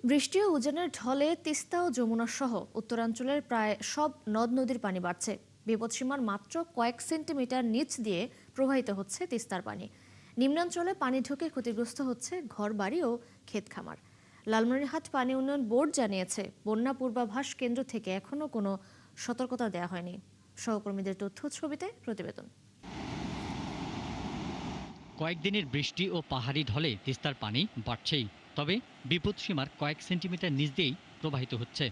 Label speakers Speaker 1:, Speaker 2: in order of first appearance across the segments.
Speaker 1: বৃষ্টি ও উজানের ঢলে তিস্তা ও যমুনা সহ উত্তরাঞ্চলের প্রায় সব নদ নদীর পানি বাড়ছে। বিপদসীমার মাত্র কয়েক সেন্টিমিটার নিচ দিয়ে প্রবাহিত হচ্ছে তিস্তার পানি। নিম্নাঞ্চলে পানি ঢুকে ক্ষতিগ্রস্ত হচ্ছে ঘরবাড়ি ও ক্ষেত খামার। লালমনিরহাট পানি উন্নয়ন বোর্ড জানিয়েছে, বন্যা পূর্বাভাস কেন্দ্র থেকে এখনো কোনো সতর্কতা দেওয়া হয়নি। সহকর্মীদের তথ্য ছবিতে প্রতিবেদন।
Speaker 2: কয়েকদিনের বৃষ্টি ও পাহাড়ি ঢলে তিস্তার পানি বাড়ছেই, তবে বিপদসীমার কয়েক সেন্টিমিটার নিচ দিয়েই প্রবাহিত হচ্ছে।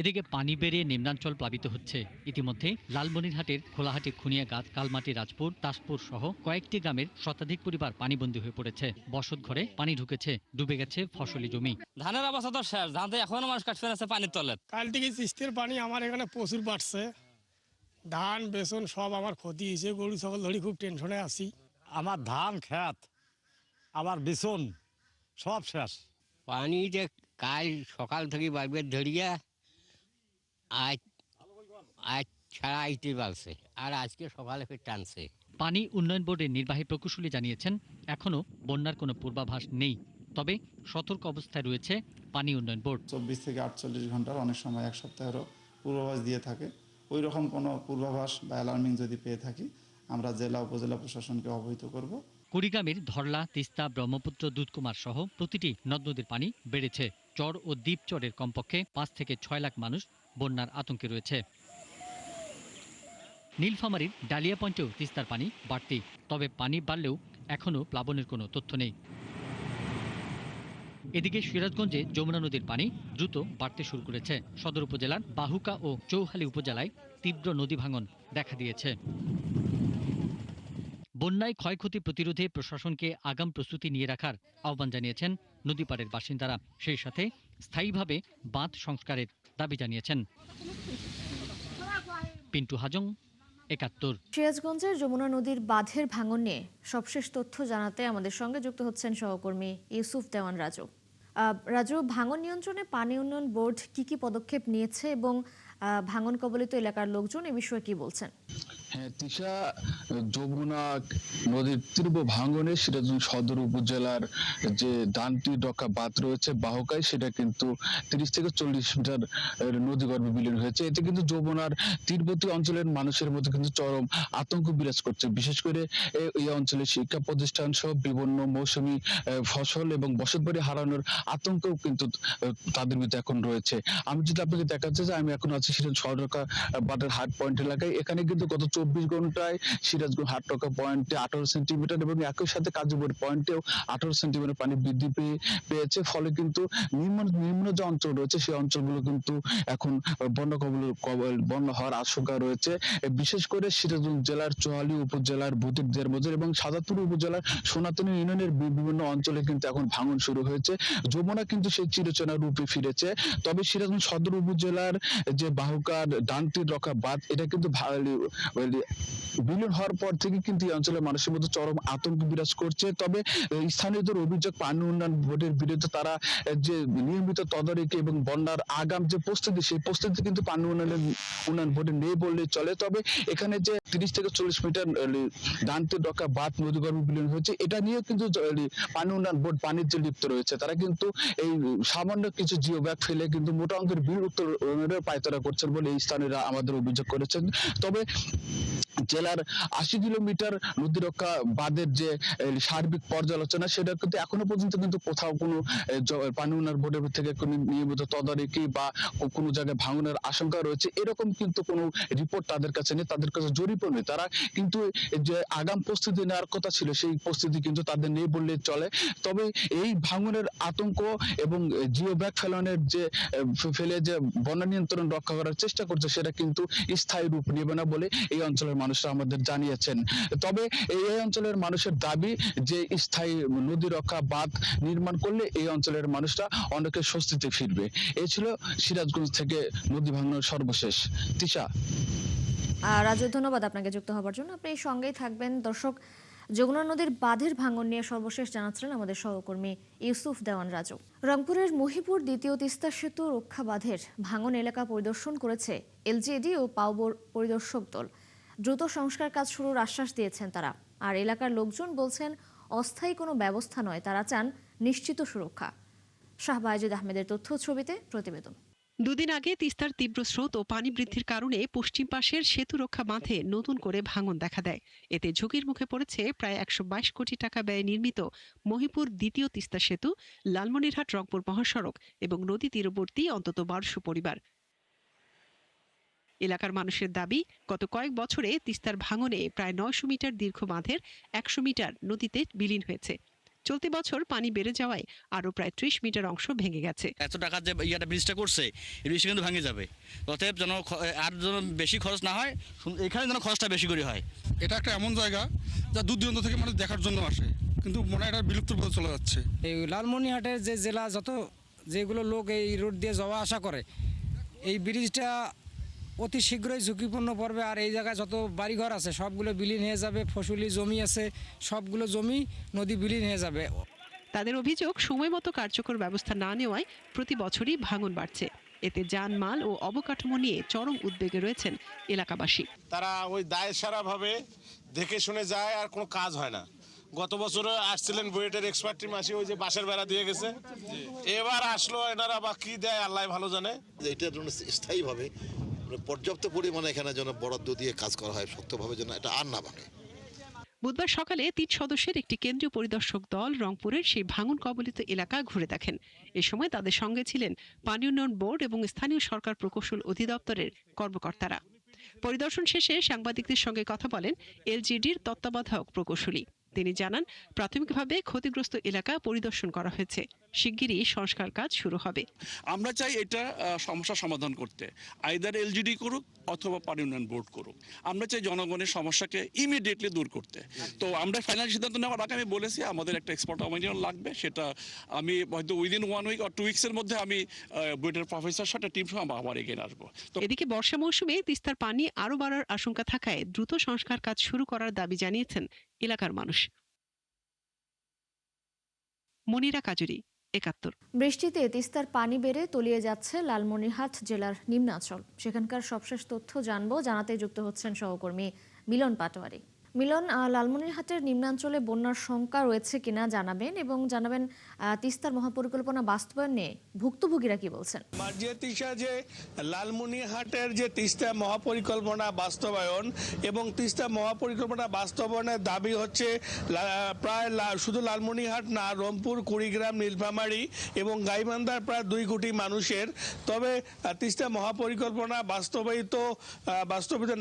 Speaker 2: এদিকে পানি বেড়ে নিম্নাঞ্চল প্লাবিত হচ্ছে। ইতিমধ্যে লালমনিরহাটের খোলাহাটি, খুনিয়াগাছ, কালমাটি, রাজপুর, তাজপুর সহ কয়েকটি গ্রামের শতাধিক পরিবার পানিবন্দী হয়ে পড়েছে। বসত ঘরে পানি ঢুকেছে, ডুবে গেছে ফসলি জমি।
Speaker 3: ধানের অবস্থা তো শেষ, ধান তো এখনো মানুষ কাটতে আছে পানির তলে।
Speaker 4: কাল থেকে তিস্তার পানি আমার এখানে প্রচুর বাড়ছে। ধান বেসন সব আমার ক্ষতি হয়েছে, গরু ছাগল ধরি খুব টেনশনে আছি।
Speaker 5: আমার ধান খেত, আমার বিছন সব শেষ।
Speaker 6: পানি যে কাল সকাল থেকে বাইবের ধরিয়া আজ আজ ছাড়া আইতে পারছে, আর আজকে সকালে ফের টানছে।
Speaker 2: পানি উন্নয়ন বোর্ডের নির্বাহী প্রকৌশলী জানিয়েছেন, এখনও বন্যার কোনো পূর্বাভাস নেই, তবে সতর্ক অবস্থায় রয়েছে পানি উন্নয়ন বোর্ড।
Speaker 7: 24 থেকে 48 ঘন্টার, অনেক সময় এক সপ্তাহেরও পূর্বাভাস দিয়ে থাকে। ওই রকম কোনো পূর্বাভাস বা অ্যালার্মিং যদি পেয়ে থাকি, আমরা জেলা উপজেলা প্রশাসনকে অবহিত করব।
Speaker 2: কুড়িগ্রামের ধরলা, তিস্তা, ব্রহ্মপুত্র, দুধকুমার সহ প্রতিটি নদ নদীর পানি বেড়েছে। চর ও দ্বীপ চরের কমপক্ষে 5 থেকে 6 লাখ মানুষ বন্যার আতঙ্কে রয়েছে। নীলফামারীর ডালিয়া পয়েন্টেও তিস্তার পানি বাড়তি, তবে পানি বাড়লেও এখনও প্লাবনের কোনো তথ্য নেই। এদিকে সিরাজগঞ্জে যমুনা নদীর পানি দ্রুত বাড়তে শুরু করেছে। সদর উপজেলার বাহুকা ও চৌহালি উপজেলায় তীব্র নদী ভাঙন দেখা দিয়েছে। বন্যায় ক্ষয়ক্ষতি প্রতিরোধে প্রশাসনকে আগাম প্রস্তুতি নিয়ে রাখার আহ্বান জানিয়েছেন নদীপাড়ের বাসিন্দারা। সেই সাথে স্থায়ীভাবে বাঁধ সংস্কারের দাবি জানিয়েছেন। পিন্টু হাজং, ৭১।
Speaker 1: সিরাজগঞ্জের যমুনা নদীর বাঁধের ভাঙন নিয়ে সবশেষ তথ্য জানাতে আমাদের সঙ্গে যুক্ত হচ্ছেন সহকর্মী ইউসুফ দেওয়ান রাজু। রাজু, ভাঙন নিয়ন্ত্রণে পানি উন্নয়ন বোর্ড কি পদক্ষেপ নিয়েছে এবং ভাঙন কবলিত এলাকার লোকজন এ বিষয়ে কি বলছেন?
Speaker 8: হ্যাঁ তিশা, যমুনা নদীর তীব্র ভাঙনে সিরাজগঞ্জ সদর উপজেলার যে ডানটি ডকা বাঁধ রয়েছে বাহুকায়, সেটা কিন্তু 30 থেকে 40 মিটার নদীগর্ভে বিলীন হয়েছে। এতে কিন্তু যমুনার তীরবর্তী অঞ্চলের মানুষের মধ্যে কিন্তু চরম আতঙ্ক বিরাজ করছে। বিশেষ করে এই অঞ্চলের শিক্ষা প্রতিষ্ঠান সহ বিভিন্ন মৌসুমী ফসল এবং বসতবাড়ি হারানোর আতঙ্কও কিন্তু তাদের ভিতরে এখন রয়েছে। আমি যদি আপনাকে দেখাচ্ছি যে আমি এখন আছি সিরাজ সদরকা বাটের হাট পয়েন্ট এলাকায়। এখানে কিন্তু গত 24 ঘন্টায় সিরাজগঞ্জ হাটটকা পয়েন্টে 18 সেন্টিমিটার এবং একই সাথে কাজীপুর পয়েন্টেও 18 সেন্টিমিটার পানি বৃদ্ধি পেয়েছে। ফলে কিন্তু নিম্ন যে অঞ্চল রয়েছে সেই অঞ্চলগুলো কিন্তু এখন বন্যা হওয়ার আশঙ্কা রয়েছে। বিশেষ করে সিরাজগঞ্জ জেলার চৌহালি উপজেলার ভূতিক দেড়মজুর এবং সাদাতুর উপজেলার সোনাতনী ইউনিয়নের বিভিন্ন অঞ্চলে কিন্তু এখন ভাঙন শুরু হয়েছে। যমুনা কিন্তু সেই চিরচেনা রূপে ফিরেছে। তবে সিরাজগঞ্জ সদর উপজেলার যে বাহুকার ডানটির রক্ষা বাঁধ, এটা কিন্তু বিলীন হওয়ার পর থেকে কিন্তু এই অঞ্চলের মানুষের মধ্যে চরম আতঙ্ক বিরাজ করছে। তবে স্থানীয়দের অভিযোগ, পানি উন্নয়ন বোর্ডের বিরুদ্ধে তারা যে নিয়মিত তদারকি এবং বন্যার আগাম যে প্রস্তুতি, সেই প্রস্তুতি কিন্তু পানি উন্নয়ন বোর্ডে নেই বললেই চলে। তবে এখানে যে 30 থেকে 40 মিটার ডানটির রক্ষা বাঁধ নদীগর্ভে বিলীন হয়েছে, এটা নিয়ে কিন্তু পানি উন্নয়ন বোর্ড বাণিজ্যে লিপ্ত রয়েছে। তারা কিন্তু এই সামান্য কিছু জিও ব্যাগ ফেলে কিন্তু মোটা অঙ্কের বিল উত্তোলনের পায়তারা করছেন বলে এই স্থানীয়রা আমাদের অভিযোগ করেছেন। তবে জেলার 80 কিলোমিটার নদীরক্ষা বাঁধের যে সার্বিক পর্যালোচনা, সেটা কিন্তু এখনো পর্যন্ত কিন্তু কোথাও কোনো পানি উন্নয়ন বোর্ডের থেকে কোনো নিয়মিত তদারকি বা কোনো জায়গায় ভাঙনের আশঙ্কা রয়েছে এরকম কিন্তু কোনো রিপোর্ট তাদের কাছে নেই, তাদের কাছে জরিপও নেই। তারা কিন্তু যে আগাম প্রস্তুতি নেওয়ার কথা ছিল সেই প্রস্তুতি কিন্তু তাদের নেই বললে চলে। তবে এই ভাঙনের আতঙ্ক এবং জিও ব্যাগ ফেলে যে বন্যা নিয়ন্ত্রণ রক্ষা করার চেষ্টা করছে, সেটা কিন্তু স্থায়ী রূপ নেবে না বলে এই অঞ্চলের মানুষরা আমাদের জানিয়েছেন। তবে এই অঞ্চলের মানুষের দাবি যে স্থায়ী নদী রক্ষা বাঁধ নির্মাণ করলে এই অঞ্চলের মানুষরা অনেকে স্বস্তিতে ফিরবে। এই ছিল সিরাজগঞ্জ থেকে নদী ভাঙনের সর্বশেষ। তিশা।
Speaker 1: রাজু, ধন্যবাদ আপনাকে যুক্ত হবার জন্য। আপনি সঙ্গেই থাকবেন। দর্শক, যমুনা নদীর বাঁধের ভাঙন নিয়ে সর্বশেষ জানাচ্ছিলেন আমাদের সহকর্মী ইউসুফ দেওয়ান রাজু। রংপুরের মহিপুর দ্বিতীয় তিস্তা সেতু রক্ষা বাঁধের ভাঙন এলাকা পরিদর্শন করেছে এলজিইডি ও পাউবোর পরিদর্শক দল। দ্রুত সংস্কার কাজ শুরুর আশ্বাস দিয়েছেন তারা। আর এলাকার লোকজন বলছেন, অস্থায়ী কোনো ব্যবস্থা নয়, তারা চান নিশ্চিত সুরক্ষা। শাহবাজুদ আহমেদের তথ্য ছবিতে প্রতিবেদন।
Speaker 9: দুদিন আগে তিস্তার তীব্র স্রোত ও পানি বৃদ্ধির কারণে পশ্চিম পাশের সেতু রক্ষা বাঁধে নতুন করে ভাঙন দেখা দেয়। এতে ঝুঁকির মুখে পড়েছে প্রায় 122 কোটি টাকা ব্যয়ে নির্মিত মহিপুর দ্বিতীয় তিস্তা সেতু, লালমনিরহাট রংপুর মহাসড়ক এবং নদী তীরবর্তী অন্তত 1200 পরিবার। এলাকার মানুষের দাবি, গত কয়েক বছরে তিস্তার ভাঙনে প্রায় 900 মিটার দীর্ঘ বাঁধের 100 মিটার নদীতে বিলীন হয়েছে। চলতি বছর পানি বেড়ে যাওয়ায় আরও প্রায় 30 মিটার অংশ ভেঙে গেছে।
Speaker 10: এত টাকা যে ব্রিজটা করছে, এই ব্রিজটা কিন্তু ভেঙে যাবে। অতএব যেন আর যেন বেশি খরচ না হয়, এখানে যেন খরচটা বেশি করে হয়।
Speaker 11: এটা একটা এমন জায়গা যা দূর দূরান্ত থেকে মানুষ দেখার জন্য আসে, কিন্তু মনে হয় এটা বিলুপ্ত পথে চলে যাচ্ছে।
Speaker 12: এই লালমনিরহাটের যে জেলা যেগুলো লোক এই রোড দিয়ে যাওয়া আসা করে, এই ব্রিজটা অতি শীঘ্রই ঝুঁকিপূর্ণ পড়বে। আর এই জায়গায় যত বাড়িঘর আছে সবগুলো বিলীন হয়ে যাবে, ফসলি জমি আছে সবগুলো জমি নদী বিলীন হয়ে যাবে।
Speaker 9: তাদের অভিযোগ, সময় মতো কার্যকর ব্যবস্থা না নেওয়ায় প্রতি বছরই ভাঙন বাড়ছে। এতে জানমাল ও অবকাঠামো নিয়ে চরম উদ্বেগে রয়েছেন এলাকাবাসী।
Speaker 13: তারা ওই দায় সারাভাবে দেখে শুনে যায়, আর কোনো কাজ হয় না। গত বছর আসছিলেন বুয়েটের এক্সপার্ট টিম, আসি ওই যে বাঁশের বেড়া দিয়ে গেছে, এবার আসলো এনারা বা কি দেয় আল্লাহ ভালো জানে।
Speaker 14: এটার জন্য স্থায়ীভাবে পর্যাপ্ত পরিমাণে এখানে যেন বরাদ্দ দিয়ে কাজ করা হয়, শক্তভাবে যেন এটা আর না ভাঙে।
Speaker 9: বুধবার সকালে 3 সদস্যের একটি কেন্দ্রীয় পরিদর্শক দল রংপুরের সেই ভাঙন কবলিত এলাকা ঘুরে দেখেন। এ সময় তাদের সঙ্গে ছিলেন পানি উন্নয়ন বোর্ড এবং স্থানীয় সরকার প্রকৌশল অধিদপ্তরের কর্মকর্তারা। পরিদর্শন শেষে সাংবাদিকদের সঙ্গে কথা বলেন এলজিডির তত্ত্বাবধায়ক প্রকৌশলী। তিনি জানান, প্রাথমিকভাবে ক্ষতিগ্রস্ত এলাকা পরিদর্শন করা হয়েছে, শিগগিরই সংস্কার কাজ শুরু হবে।
Speaker 11: আমরা চাই এটা সমস্যা সমাধান করতে, আইদার এলজিডি করুক অথবা পানি উন্নয়ন বোর্ড করুক। আমরা চাই জনগণের সমস্যাকে ইমিডিয়েটলি দূর করতে। তো আমরা ফাইনাল সিদ্ধান্ত নেওয়ার আগে আমি বলেছি আমাদের একটা এক্সপার্ট অপিনিয়ন লাগবে, সেটা আমি হয়তো উইদিন 1 উইক আর 2 উইক্সের মধ্যে আমি বুয়েটের প্রফেসর সাথে টিম সহ আবার এগিয়ে আসবো।
Speaker 9: এদিকে বর্ষা মৌসুমে তিস্তার পানি আরও বাড়ার আশঙ্কা থাকায় দ্রুত সংস্কার কাজ শুরু করার দাবি জানিয়েছেন এলাকার মানুষ। মনিরা কাজুরি, 71।
Speaker 1: বৃষ্টিতে তিস্তার পানি বেড়ে তলিয়ে যাচ্ছে লালমনিরহাট জেলার নিম্নাঞ্চল। সেখানকার সবশেষ তথ্য জানাতে যুক্ত হচ্ছেন সহকর্মী মিলন পাটোয়ারি। মিলন, লালমনিরহাটের নিম্নাঞ্চলে বন্যার শঙ্কা রয়েছে কিনা জানাবেন, এবং জানাবেন তিস্তার মহাপরিকল্পনা বাস্তবায়ন নিয়ে ভুক্তভোগীরা কি বলছেন।
Speaker 4: মার্জিয়া তিশা, যে লালমনিরহাটের যে তিস্তা মহাপরিকল্পনা বাস্তবায়ন এবং তিস্তা মহাপরিকল্পনা বাস্তবায়নের দাবি হচ্ছে প্রায় শুধু লালমনিরহাট না, রংপুর, কুড়িগ্রাম, নীলফামারী এবং গাইবান্ধার প্রায় 2 কোটি মানুষের। তবে তিস্তা মহাপরিকল্পনা বাস্তবায়িত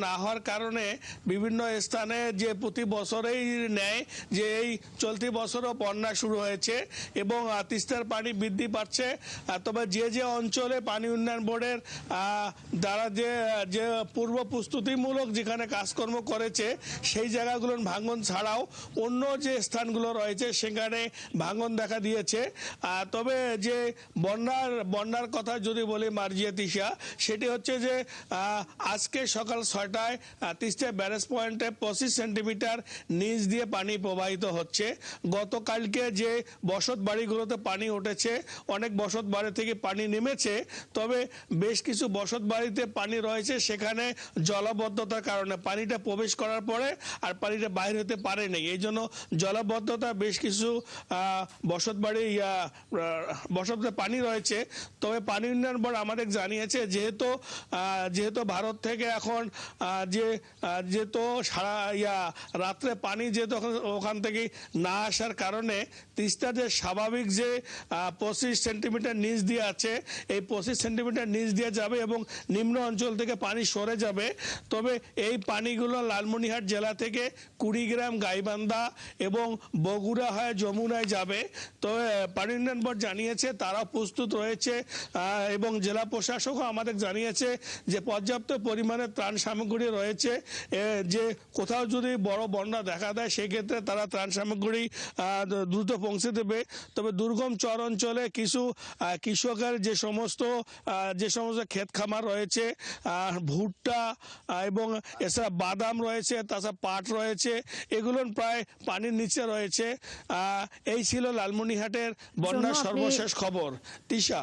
Speaker 4: না হওয়ার কারণে বিভিন্ন স্থানে যে প্রতি বছরেই নেয় যে এই চলতি বছরও বন্যা শুরু হয়েছে এবং তিস্তার পানি বৃদ্ধি পাচ্ছে। তবে যে অঞ্চলে পানি উন্নয়ন বোর্ডের দ্বারা যে পূর্ব প্রস্তুতিমূলক যেখানে কাজকর্ম করেছে সেই জায়গাগুলো ভাঙন ছাড়াও অন্য যে স্থানগুলো রয়েছে সেখানে ভাঙন দেখা দিয়েছে। তবে যে বন্যার কথা যদি বলি মার্জিয়া তিশা, সেটি হচ্ছে যে আজকে সকাল 6টায় তিস্তা ব্যারেজ পয়েন্টে 25 সেন্টিমিটার নিচ দিয়ে পানি প্রবাহিত হচ্ছে। গতকালকে যে বসত বাড়িগুলোতে পানি উঠেছে, অনেক বসত বাড়ি থেকে পানি নেমেছে, তবে বেশ কিছু বসত বাড়িতে পানি রয়েছে, সেখানে জলাবদ্ধতার কারণে পানিটা প্রবেশ করার পরে আর পানিটা বাইরে হতে পারেনি। এই জন্য জলাবদ্ধতা বেশ কিছু বসতবাড়ি পানি রয়েছে। তবে পানি উন্নয়ন বোর্ড আমাদের জানিয়েছে যেহেতু ভারত থেকে এখন যেহেতু সারা রাত্রে পানি যেহেতু ওখান থেকে না আসার কারণে তিস্তার যে স্বাভাবিক যে 25 সেন্টিমিটার নিচ দিয়ে আছে, এই 25 সেন্টিমিটার নিচ দিয়ে যাবে এবং নিম্ন অঞ্চল থেকে পানি সরে যাবে। তবে এই পানিগুলো লালমনিরহাট জেলা থেকে কুড়িগ্রাম, গাইবান্ধা এবং বগুড়া হয়ে যমুনায় যাবে। তো পানি উন্নয়ন বোর্ড জানিয়েছে তারা প্রস্তুত রয়েছে এবং জেলা প্রশাসকও আমাদের জানিয়েছে যে পর্যাপ্ত পরিমাণে ত্রাণ সামগ্রী রয়েছে, যে কোথাও যদি বড় বন্যা দেখা দেয় সেক্ষেত্রে তারা ত্রাণ সামগ্রী দ্রুত পৌঁছে দেবে। তবে দুর্গম চর অঞ্চলে কিছু কৃষকের যে সমস্ত ক্ষেত খামার রয়েছে, ভুট্টা এবং এছাড়া বাদাম রয়েছে, তাছাড়া পাট রয়েছে, এগুলো প্রায় পানির নিচে রয়েছে। এই ছিল লালমনিরহাটের বন্যার সর্বশেষ খবর। তিশা।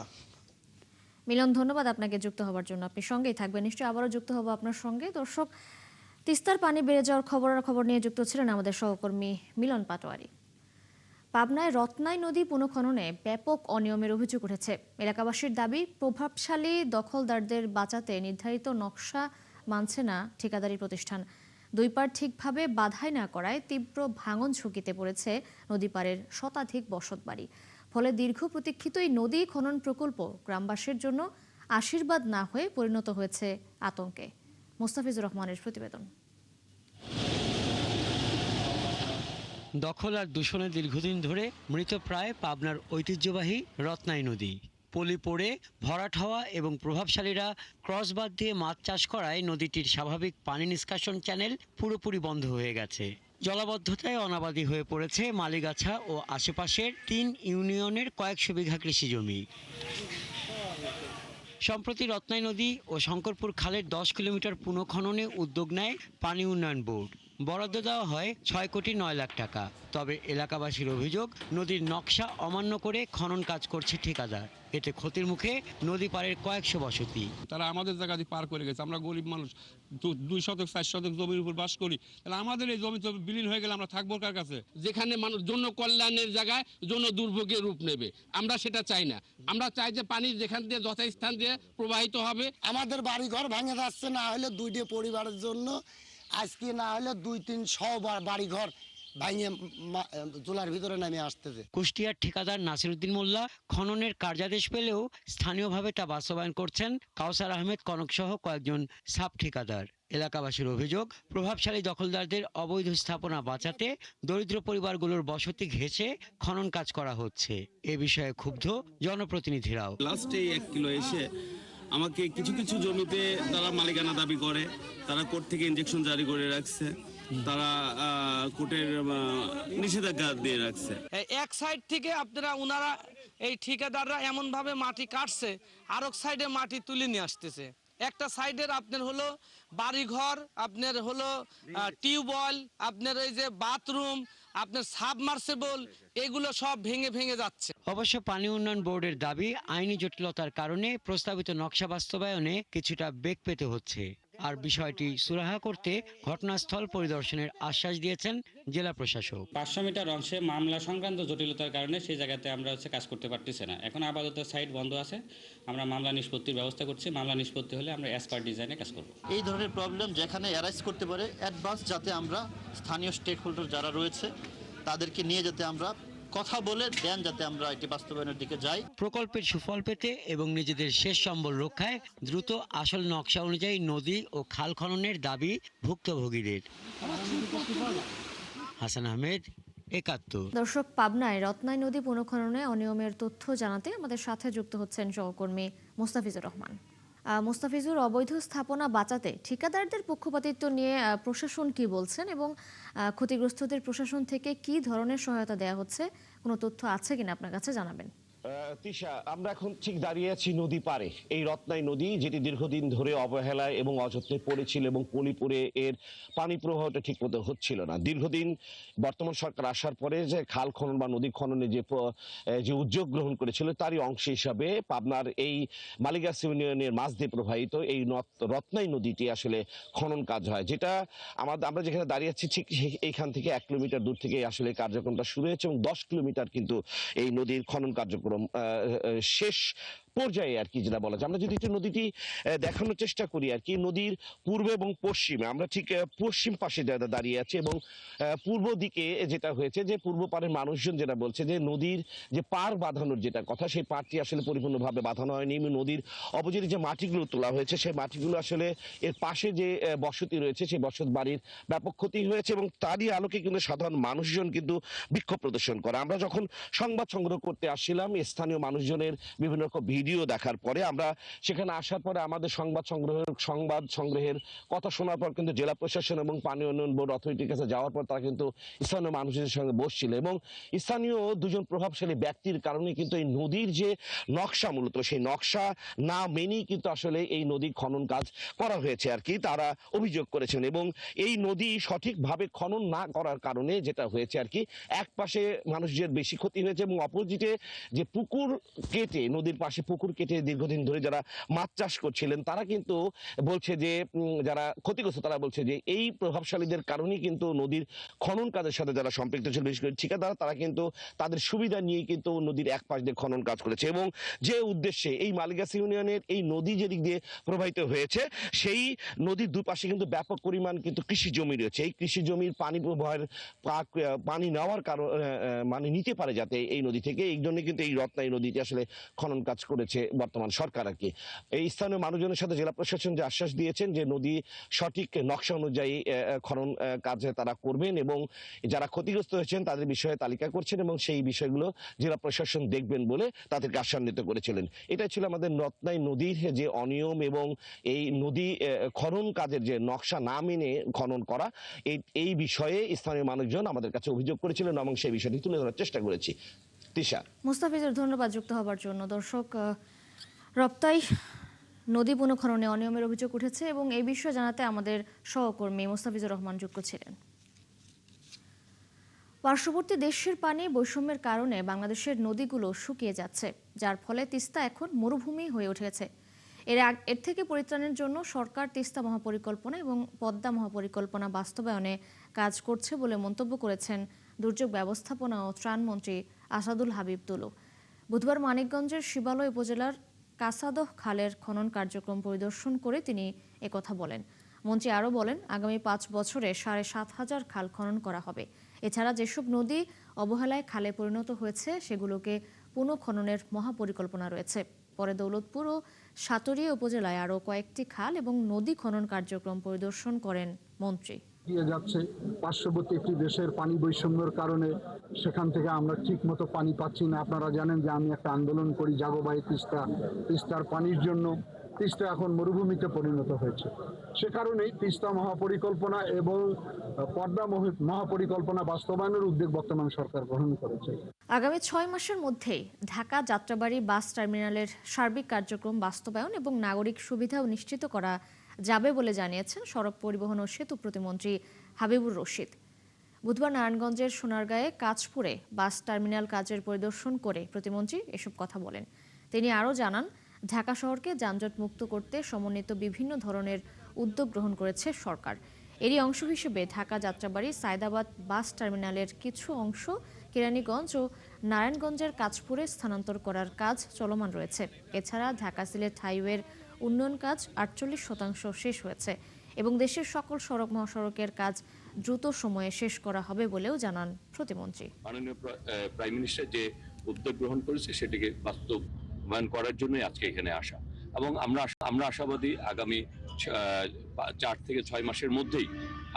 Speaker 1: মিলন, ধন্যবাদ আপনাকে যুক্ত হওয়ার জন্য। আপনি সঙ্গেই থাকবেন, নিশ্চয়ই আবারও যুক্ত হব আপনার সঙ্গে। দর্শক, তিস্তার পানি বেড়ে যাওয়ার খবর নিয়ে যুক্ত ছিলেন আমাদের সহকর্মী মিলন পাটোয়ারি। পাবনায় রত্নাই নদী পুনঃখননে ব্যাপক অনিয়মের অভিযোগ উঠেছে। এলাকাবাসীর দাবি, প্রভাবশালী দখলদারদের বাঁচাতে নির্ধারিত নকশা মানছে না ঠিকাদারি প্রতিষ্ঠান। দুই পাড় ঠিকভাবে বাধাই না করায় তীব্র ভাঙন ঝুঁকিতে পড়েছে নদী পাড়ের শতাধিক বসতবাড়ি। ফলে দীর্ঘ প্রতীক্ষিত এই নদী খনন প্রকল্প গ্রামবাসীর জন্য আশীর্বাদ না হয়ে পরিণত হয়েছে আতঙ্কে। মোস্তাফিজুর রহমানের প্রতিবেদন।
Speaker 15: দখল আর দূষণে দীর্ঘদিন ধরে মৃতপ্রায় পাবনার ঐতিহ্যবাহী রত্নাই নদী। পলি পড়ে ভরাট হওয়া এবং প্রভাবশালীরা ক্রসবাদ দিয়ে মাছ চাষ করায় নদীটির স্বাভাবিক পানি নিষ্কাশন চ্যানেল পুরোপুরি বন্ধ হয়ে গেছে। জলাবদ্ধতায় অনাবাদি হয়ে পড়েছে মালিগাছা ও আশেপাশের 3 ইউনিয়নের কয়েকশো বিঘা কৃষি জমি। সম্প্রতি রত্নাই নদী ও শঙ্করপুর খালের 10 কিলোমিটার পুনঃখননে উদ্যোগ নেয় পানি উন্নয়ন বোর্ড। বরাদ্দ দেওয়া হয় 6 কোটি 9 লাখ টাকা। তবে এলাকাবাসীর অভিযোগ, নদীর নকশা অমান্য করে খনন কাজ করছে ঠিকাদার। এতে ক্ষতির মুখে নদী পাড়ের কয়েকশো বসতি।
Speaker 16: তারা আমাদের জায়গা দিয়ে পার করে গেছে। আমরা গরিব মানুষ, 2 শতক 4 শতক জমির উপর বাস করি। তাহলে আমাদের এই জমি বিলীন হয়ে গেলে আমরা থাকবো কার কাছে?
Speaker 17: যেখানে মানুষ জন্য কল্যাণের জায়গায় জন্য দুর্ভোগের রূপ নেবে, আমরা সেটা চাই না। আমরা চাই যে পানি যেখান দিয়ে যথাস্থান দিয়ে প্রবাহিত হবে।
Speaker 18: আমাদের বাড়ি ঘর ভেঙে যাচ্ছে, না হলে 2টি পরিবারের জন্য আজকে না হলে 2-300 বাড়ি ঘর ভাঙে জলার ভিতরে নামে আসতেছে।
Speaker 15: কুষ্টিয়ার ঠিকাদার নাসিরউদ্দিন মোল্লা খননের কার্যাদেশ পেলেও স্থানীয়ভাবে তা বাস্তবায়ন করছেন কাউসার আহমেদ কনক সহ কয়েকজন সাব ঠিকাদার। এলাকাবাসীর অভিযোগ, প্রভাবশালী দখলদারদের অবৈধ স্থাপনা বাঁচাতে দরিদ্র পরিবারগুলোর বসতি ঘেঁষে খনন কাজ করা হচ্ছে। এ বিষয়ে ক্ষুব্ধ জনপ্রতিনিধিরাও।
Speaker 19: লাস্টে 1 কিলো এসে আমাকে কিছু কিছু জমিতে তারা মালিকানা দাবি করে, তারা কোর্ট থেকে ইনজেকশন জারি করে রাখছে, তারা কোর্টের নিষেধাজ্ঞা দিয়ে রাখছে।
Speaker 17: এক সাইড থেকে ওনারা এই ঠিকাদাররা এমন ভাবে মাটি কাটছে, আরেক সাইডে মাটি তুলে নিয়ে আসতেছে। একটা সাইডের আপনার হলো বাড়িঘর, আপনার হলো টিউবওয়েল, আপনার এই যে বাথরুম, আপনার সাবমার্সিবল, এগুলো সব ভেঙে ভেঙে যাচ্ছে।
Speaker 15: অবশ্য পানি উন্নয়ন বোর্ডের দাবি, আইনি জটিলতার কারণে প্রস্তাবিত নকশা বাস্তবায়নে কিছুটা বেগ পেতে হচ্ছে। আর বিষয়টি সুরাহা করতে ঘটনাস্থল পরিদর্শনের আশ্বাস দিয়েছেন জেলা প্রশাসক।
Speaker 20: 500 মিটার অংশে মামলা সংক্রান্ত জটিলতার কারণে সেই জায়গাতে আমরা কাজ করতে পারতেছি না। এখন আপাতত সাইট বন্ধ আছে, আমরা মামলা নিষ্পত্তির ব্যবস্থা করছি। মামলা নিষ্পত্তি হলে আমরা অ্যাজ পার ডিজাইনে কাজ করব।
Speaker 21: এই ধরনের প্রবলেম যেখানে অ্যারাইজ করতে পারে অ্যাডভান্স, যাতে আমরা স্থানীয় স্টেক হোল্ডার যারা রয়েছে তাদেরকে নিয়ে যাতে আমরা কথা বলে দেন, যাতে আমরা এটি বাস্তবায়নের দিকে যাই।
Speaker 15: প্রকল্পের সুফল পেতে এবং নিজেদের শেষ সম্বল রক্ষায় দ্রুত আসল নকশা অনুযায়ী নদী ও খাল খননের দাবি ভুক্তভোগীদের। হাসান আহমেদ, 71।
Speaker 1: দর্শক, পাবনায় রত্নাই নদী পুনঃখননে অনিয়মের তথ্য জানাতে আমাদের সাথে যুক্ত হচ্ছেন সহকর্মী মোস্তাফিজুর রহমান। মোস্তাফিজুর, অবৈধ স্থাপনা বাঁচাতে ঠিকাদারদের পক্ষপাতিত্ব নিয়ে প্রশাসন কি বলছেন এবং ক্ষতিগ্রস্তদের প্রশাসন থেকে কি ধরনের সহায়তা দেওয়া হচ্ছে, কোনো তথ্য আছে কিনা আপনার কাছে জানাবেন।
Speaker 22: তিশা, আমরা এখন ঠিক দাঁড়িয়ে আছি নদী পারে। এই রত্নাই নদী, যেটি দীর্ঘদিন ধরে অবহেলায় এবং অযত্নে পড়েছিল এবং পলিপুরে এর পানি প্রবাহটা ঠিক মতো হচ্ছিল না। দীর্ঘদিন বর্তমান সরকার আসার পরে যে খাল খনন বা নদী খননে যে উদ্যোগ গ্রহণ করেছিল, তারই অংশ হিসাবে পাবনার এই মালিগাছ ইউনিয়নের মাঝ দিয়ে প্রবাহিত এই রত্নাই নদীটি আসলে খনন কাজ হয়, যেটা আমরা যেখানে দাঁড়িয়ে আছি ঠিক এইখান থেকে 1 কিলোমিটার দূর থেকে আসলে কার্যক্রমটা শুরু হয়েছে এবং 10 কিলোমিটার কিন্তু এই নদীর খনন কার্যক্রম শেষ পর্যায়ে আর কি যেটা বলা যায়। আমরা যদি একটু নদীটি দেখানোর চেষ্টা করি আর কি, নদীর পূর্ব এবং পশ্চিমে আমরা ঠিক পশ্চিম পাশে দাঁড়িয়ে আছি এবং পূর্ব দিকে যেটা হয়েছে যে পূর্ব পাড়ের মানুষজন যেটা বলছে যে নদীর যে পার বাঁধানোর যেটা কথা, সেই পাড়টি আসলে পরিপূর্ণভাবে বাঁধানো হয়নি। নদীর অপোজিটে যে মাটিগুলো তোলা হয়েছে, সেই মাটিগুলো আসলে এর পাশে যে বসতি রয়েছে সেই বসত বাড়ির ব্যাপক ক্ষতি হয়েছে এবং তারই আলোকে কিন্তু সাধারণ মানুষজন কিন্তু বিক্ষোভ প্রদর্শন করে। আমরা যখন সংবাদ সংগ্রহ করতে আসছিলাম, স্থানীয় মানুষজনের বিভিন্ন রকম ভিডিও দেখার পরে আমরা সেখানে আসার পরে আমাদের সংবাদ সংগ্রহের কথা শোনার পর কিন্তু জেলা প্রশাসন এবং পানি উন্নয়ন বোর্ড অথরিটির কাছে যাওয়ার পর তারা কিন্তু স্থানীয় মানুষদের সঙ্গে বসছিল এবং স্থানীয় 2 জন প্রভাবশালী ব্যক্তির কারণে কিন্তু এই নদীর যে নকশা, মূলত সেই নকশা না মেনেই কিন্তু আসলে এই নদী খনন কাজ করা হয়েছে আর কি, তারা অভিযোগ করেছেন। এবং এই নদী সঠিকভাবে খনন না করার কারণে যেটা হয়েছে আর কি, এক পাশে মানুষদের বেশি ক্ষতি হয়েছে এবং অপোজিটে যে পুকুর কেটে নদীর পাশে পুকুর কেটে দীর্ঘদিন ধরে যারা মাছ চাষ করছিলেন তারা কিন্তু বলছে যে যারা ক্ষতিগ্রস্ত তারা বলছে যে এই প্রভাবশালীদের কারণেই কিন্তু নদীর খনন কাজের সাথে যারা সম্পৃক্ত ছিল বিশেষ করে ঠিকাদার তারা কিন্তু তাদের সুবিধা নিয়ে কিন্তু নদীর এক পাশ দিয়ে খনন কাজ করেছে এবং যে উদ্দেশ্যে এই মালিগাছি ইউনিয়নের এই নদী যেদিক দিয়ে প্রবাহিত হয়েছে সেই নদীর দুপাশে কিন্তু ব্যাপক পরিমাণ কিন্তু কৃষি জমি রয়েছে। এই কৃষি জমির পানি প্রবাহের পানি নেওয়ার কারণ মানে নিতে পারে যাতে এই নদী থেকে, এই জন্য কিন্তু এই রত্নাই নদীতে আসলে খনন কাজ করেছে বর্তমান সরকার আর কি। এই স্থানীয় মানুষজনের সাথে জেলা প্রশাসন যে আশ্বাস দিয়েছেন যে নদী সঠিক নকশা অনুযায়ী খনন কাজে তারা করবেন এবং যারা ক্ষতিগ্রস্ত হয়েছেন তাদের বিষয়ে তালিকা করছেন এবং সেই বিষয়গুলো জেলা প্রশাসন দেখবেন বলে তাদেরকে আশ্বাসিত করেছিলেন। এটাই ছিল আমাদের রত্নাই নদীর যে অনিয়ম এবং এই নদী খনন কাজের যে নকশা না মেনে খনন করা, এই বিষয়ে স্থানীয় মানুষজন আমাদের কাছে অভিযোগ করেছিলেন এবং সেই বিষয়টি তুলে ধরার চেষ্টা করেছি। তিশা।
Speaker 1: মুস্তাফিজুর, ধন্যবাদ যুক্ত হবার জন্য। দর্শক, রপ্তাই নদী পুনঃখননে অনিয়মের অভিযোগ উঠেছে এবং এই বিষয়ে জানাতে আমাদের সহকর্মী মুস্তাফিজুর রহমান যুক্ত ছিলেন। পার্শ্ববর্তী দেশের পানি বৈষম্যের কারণে বাংলাদেশের নদীগুলো শুকিয়ে যাচ্ছে, যার ফলে তিস্তা এখন মরুভূমি হয়ে উঠেছে। এর থেকে পরিত্রাণের জন্য সরকার তিস্তা মহাপরিকল্পনা এবং পদ্মা মহাপরিকল্পনা বাস্তবায়নে কাজ করছে বলে মন্তব্য করেছেন দুর্যোগ ব্যবস্থাপনা ও ত্রাণমন্ত্রী আসাদুল হাবিব তুলু। বুধবার মানিকগঞ্জের শিবালয় উপজেলার কাসাদহ খালের খনন কার্যক্রম পরিদর্শন করে তিনি একথা বলেন। মন্ত্রী আরও বলেন, আগামী 5 বছরে 7,500 খাল খনন করা হবে। এছাড়া যেসব নদী অবহেলায় খালে পরিণত হয়েছে সেগুলোকে পুনঃখননের মহাপরিকল্পনা রয়েছে। পরে দৌলতপুর ও সাতুরিয়া উপজেলায় আরও কয়েকটি খাল এবং নদী খনন কার্যক্রম পরিদর্শন করেন মন্ত্রী।
Speaker 3: যাচ্ছে পার্শ্ববর্তী একটি দেশের পানি বৈষম্যের কারণে সেখান থেকে আমরা ঠিক মতো পানি পাচ্ছি না। আপনারা জানেন যে আমি একটা আন্দোলন করি জাগোবাই তিস্তার পানির জন্য। তিস্তা এখন মরুভূমিতে পরিণত হয়েছে। সে কারণেই তিস্তা মহাপরিকল্পনা এবং পদ্মা মহাপরিকল্পনা বাস্তবায়নের উদ্যোগ বর্তমান সরকার গ্রহণ করেছে।
Speaker 1: আগামী 6 মাসের মধ্যেই ঢাকা যাত্রাবাড়ি বাস টার্মিনালের সার্বিক কার্যক্রম বাস্তবায়ন এবং নাগরিক সুবিধাও নিশ্চিত করা যাবে বলে জানিয়েছেন সড়ক পরিবহন ও সেতু প্রতিমন্ত্রী হাবিবুর রশিদ। বুধবার নারায়ণগঞ্জের সোনারগাঁয়ে কাঁচপুরে বাস টার্মিনাল কাজের পরিদর্শন করে প্রতিমন্ত্রী এসব কথা বলেন। তিনি আরও জানান, ঢাকা শহরকে যানজট মুক্ত করতে সমন্বিত বিভিন্ন ধরনের উদ্যোগ গ্রহণ করেছে সরকার। এরই অংশ হিসেবে ঢাকা যাত্রাবাড়ি সায়দাবাদ বাস টার্মিনালের কিছু অংশ কেরানীগঞ্জ ও নারায়ণগঞ্জের কাঁচপুরে স্থানান্তর করার কাজ চলমান রয়েছে। এছাড়া ঢাকা সিলেট হাইওয়ের উন্নয়ন কাজ 48% শেষ হয়েছে এবং দেশের সকল সড়ক মহাসড়কের কাজ দ্রুত সময়ে শেষ করা হবে বলেও জানান প্রতিমন্ত্রী।
Speaker 5: মাননীয় প্রাইম মিনিস্টার যে উদ্যোগ গ্রহণ করেছে সেটিকে বাস্তবায়ন করার জন্যই আজকে এখানে আসা এবং আমরা আশাবাদী আগামী 4 থেকে 6 মাসের মধ্যেই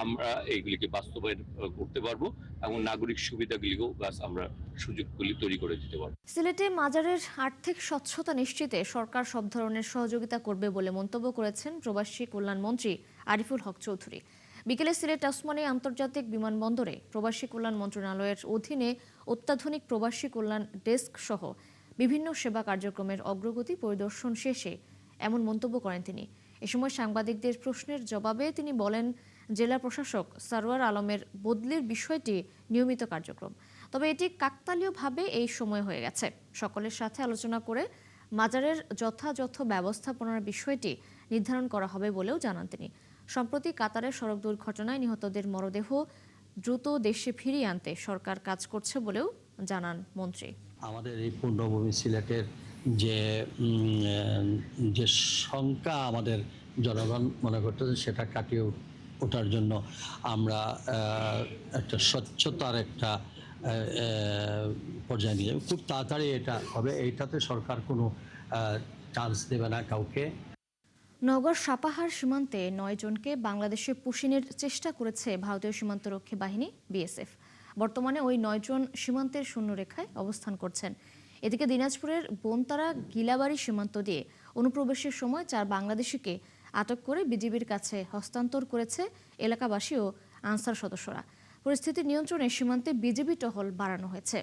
Speaker 5: আমরা এইগুলিকে বাস্তবায়ন করতে পারবো এবং নাগরিক সুবিধাগুলিও আমরা সুযোগগুলি তৈরি করে দিতে পারবো।
Speaker 1: সিলেটে মাজারের আর্থিক স্বচ্ছতা নিশ্চিতে সরকার সব ধরনের সহযোগিতা করবে বলে মন্তব্য করেছেন প্রবাসী কল্যাণ মন্ত্রী আরিফুল হক চৌধুরী। বিকেলে সিলেট ওসমানী আন্তর্জাতিক বিমানবন্দরে প্রবাসী কল্যাণ মন্ত্রণালয়ের অধীনে অত্যাধুনিক প্রবাসী কল্যাণ ডেস্ক সহ বিভিন্ন সেবা কার্যক্রমের অগ্রগতি পরিদর্শন শেষে এমন মন্তব্য করেন তিনি। এ সময় সাংবাদিকদের প্রশ্নের জবাবে তিনি বলেন, জেলা প্রশাসক সারোয়ার আলমের বদলির বিষয়টি নিয়মিত কার্যক্রম, তবে এটি কাকতালীয়ভাবে এই সময় হয়ে গেছে। সকলের সাথে আলোচনা করে মাজারের যথাযথ ব্যবস্থাপনার বিষয়টি নির্ধারণ করা হবে বলেও জানান তিনি। সম্প্রতি কাতারের সড়ক দুর্ঘটনায় নিহতদের মরদেহ দ্রুত দেশে ফিরিয়ে আনতে সরকার কাজ করছে বলেও জানান মন্ত্রী।
Speaker 23: আমাদের এই পূর্ণভূমি সিলেটের যে সংখ্যা আমাদের জনগণ মনে করতেছে সেটা কাটিয়ে ওঠার জন্য আমরা একটা স্বচ্ছতার একটা পর্যায়ে নিয়ে যাবে। খুব তাড়াতাড়ি এটা হবে, এইটাতে সরকার কোনো চান্স দেবে না কাউকে।
Speaker 1: নওগাঁর সাপাহার সীমান্তে 9 জনকে বাংলাদেশে পুশিনের চেষ্টা করেছে ভারতীয় সীমান্তরক্ষী বাহিনী বিএসএফ। বর্তমানে ওই 9 জন সীমান্তের শূন্যরেখায় অবস্থান করছেন। এদিকে দিনাজপুরের বনতারা গিলাবাড়ি সীমান্ত দিয়ে অনুপ্রবেশের সময় 4 বাংলাদেশিকে আটক করে বিজিবির কাছে হস্তান্তর করেছে এলাকাবাসী ও আনসার সদস্যরা। পরিস্থিতি নিয়ন্ত্রণে সীমান্তে বিজিবি টহল বাড়ানো হয়েছে।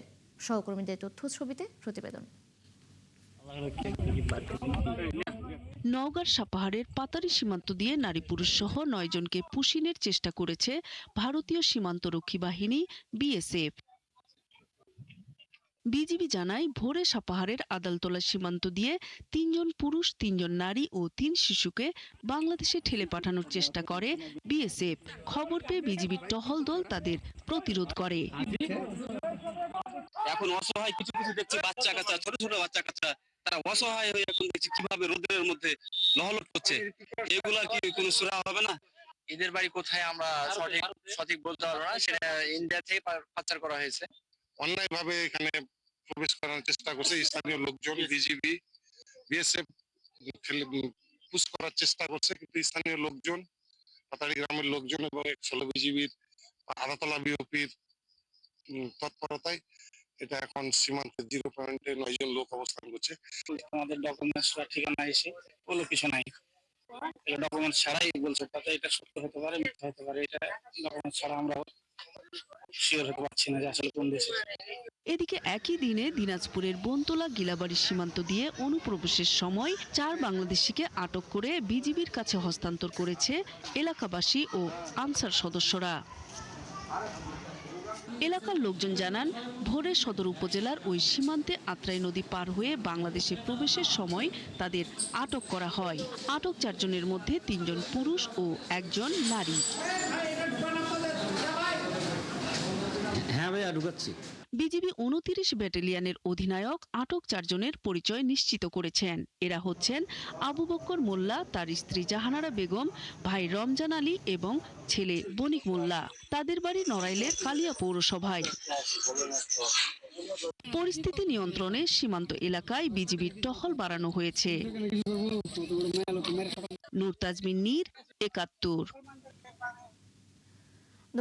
Speaker 1: সহকর্মীদের তথ্য ছবিতে প্রতিবেদন।
Speaker 9: নওগাঁর সাপাহারের পাতারি সীমান্ত দিয়ে নারী পুরুষ সহ 9 জনকে পুশিনের চেষ্টা করেছে ভারতীয় সীমান্তরক্ষী বাহিনী বিএসএফ। বিজিবি জানায় ভোরে সাপাহারের আদালতলা সীমান্ত দিয়ে 3 জন পুরুষ, 3 জন নারী ও 3 শিশুকে বাংলাদেশে ঠেলে পাঠানোর চেষ্টা করে বিএসএফ। খবর পেয়ে বিজিবির টহল দল তাদের প্রতিরোধ করে।
Speaker 2: এখন অসহায় কিছু কিছু দেখছি বাচ্চা কাচ্চা, ছোট ছোট বাচ্চা কাচ্চা, তারা অসহায় হয়ে এখন দেখছি কিভাবে রোদের মধ্যে লহলট করছে। এগুলার কি কোনো সুরাহা হবে না?
Speaker 6: এদের বাড়ি কোথায় আমরা সঠিক বলতে পারবো না, সেটা ইন্ডিয়া থেকে পাচার করা হয়েছে।
Speaker 13: অন্যায় ভাবে এখানে প্রবেশ করার চেষ্টা করছে স্থানীয় লোকজন, বিজিবি, বিএসএফ পুশ করার চেষ্টা করছে, কিন্তু স্থানীয় লোকজন, পাতাড়ি গ্রামের লোকজন এবং 16 বিজিবির আদাতলা বিওপির তৎপরতায় এটা এখন সীমান্তের 0 পয়েন্টে 9 জন লোক অবস্থান করছে।
Speaker 6: আমাদের ডকুমেন্টস বা ঠিকানা এসে কোনো কিছু নাই, ডকুমেন্টস ছাড়াই বলছে, তাতে এটা সত্য হতে পারে, মিথ্যা হতে পারে, এটা ডকুমেন্টস ছাড়া আমরা শিওর হতে পারছি না যে আসলে কোন দেশে।
Speaker 9: এদিকে একই দিনে দিনাজপুরের বনতলা গিলাবাড়ি সীমান্ত দিয়ে অনুপ্রবেশের সময় 4 বাংলাদেশিকে আটক করে বিজিবির কাছে হস্তান্তর করেছে এলাকাবাসী ও আনসার সদস্যরা। এলাকার লোকজন জানান, ভোরে সদর উপজেলার ওই সীমান্তে আত্রাই নদী পার হয়ে বাংলাদেশে প্রবেশের সময় তাদের আটক করা হয়। আটক 4 জনের মধ্যে 3 জন পুরুষ ও 1 জন নারী।
Speaker 23: হ্যাঁ ভাইয়া, ঢুকাচ্ছি।
Speaker 9: বিজিবি 29 ব্যাটালিয়নের অধিনায়ক আটক 4 জনের পরিচয় নিশ্চিত করেছেন। এরা হচ্ছেন আবু বক্কর মোল্লা, তার স্ত্রী জাহানারা বেগম, ভাই রমজান আলী এবং ছেলে বণিক মোল্লা। তাদের বাড়ি নড়াইলের কালিয়া পৌরসভায়। পরিস্থিতি নিয়ন্ত্রণে সীমান্ত এলাকায় বিজিবির টহল বাড়ানো হয়েছে। নূর তাজমিন নীর, ৭১।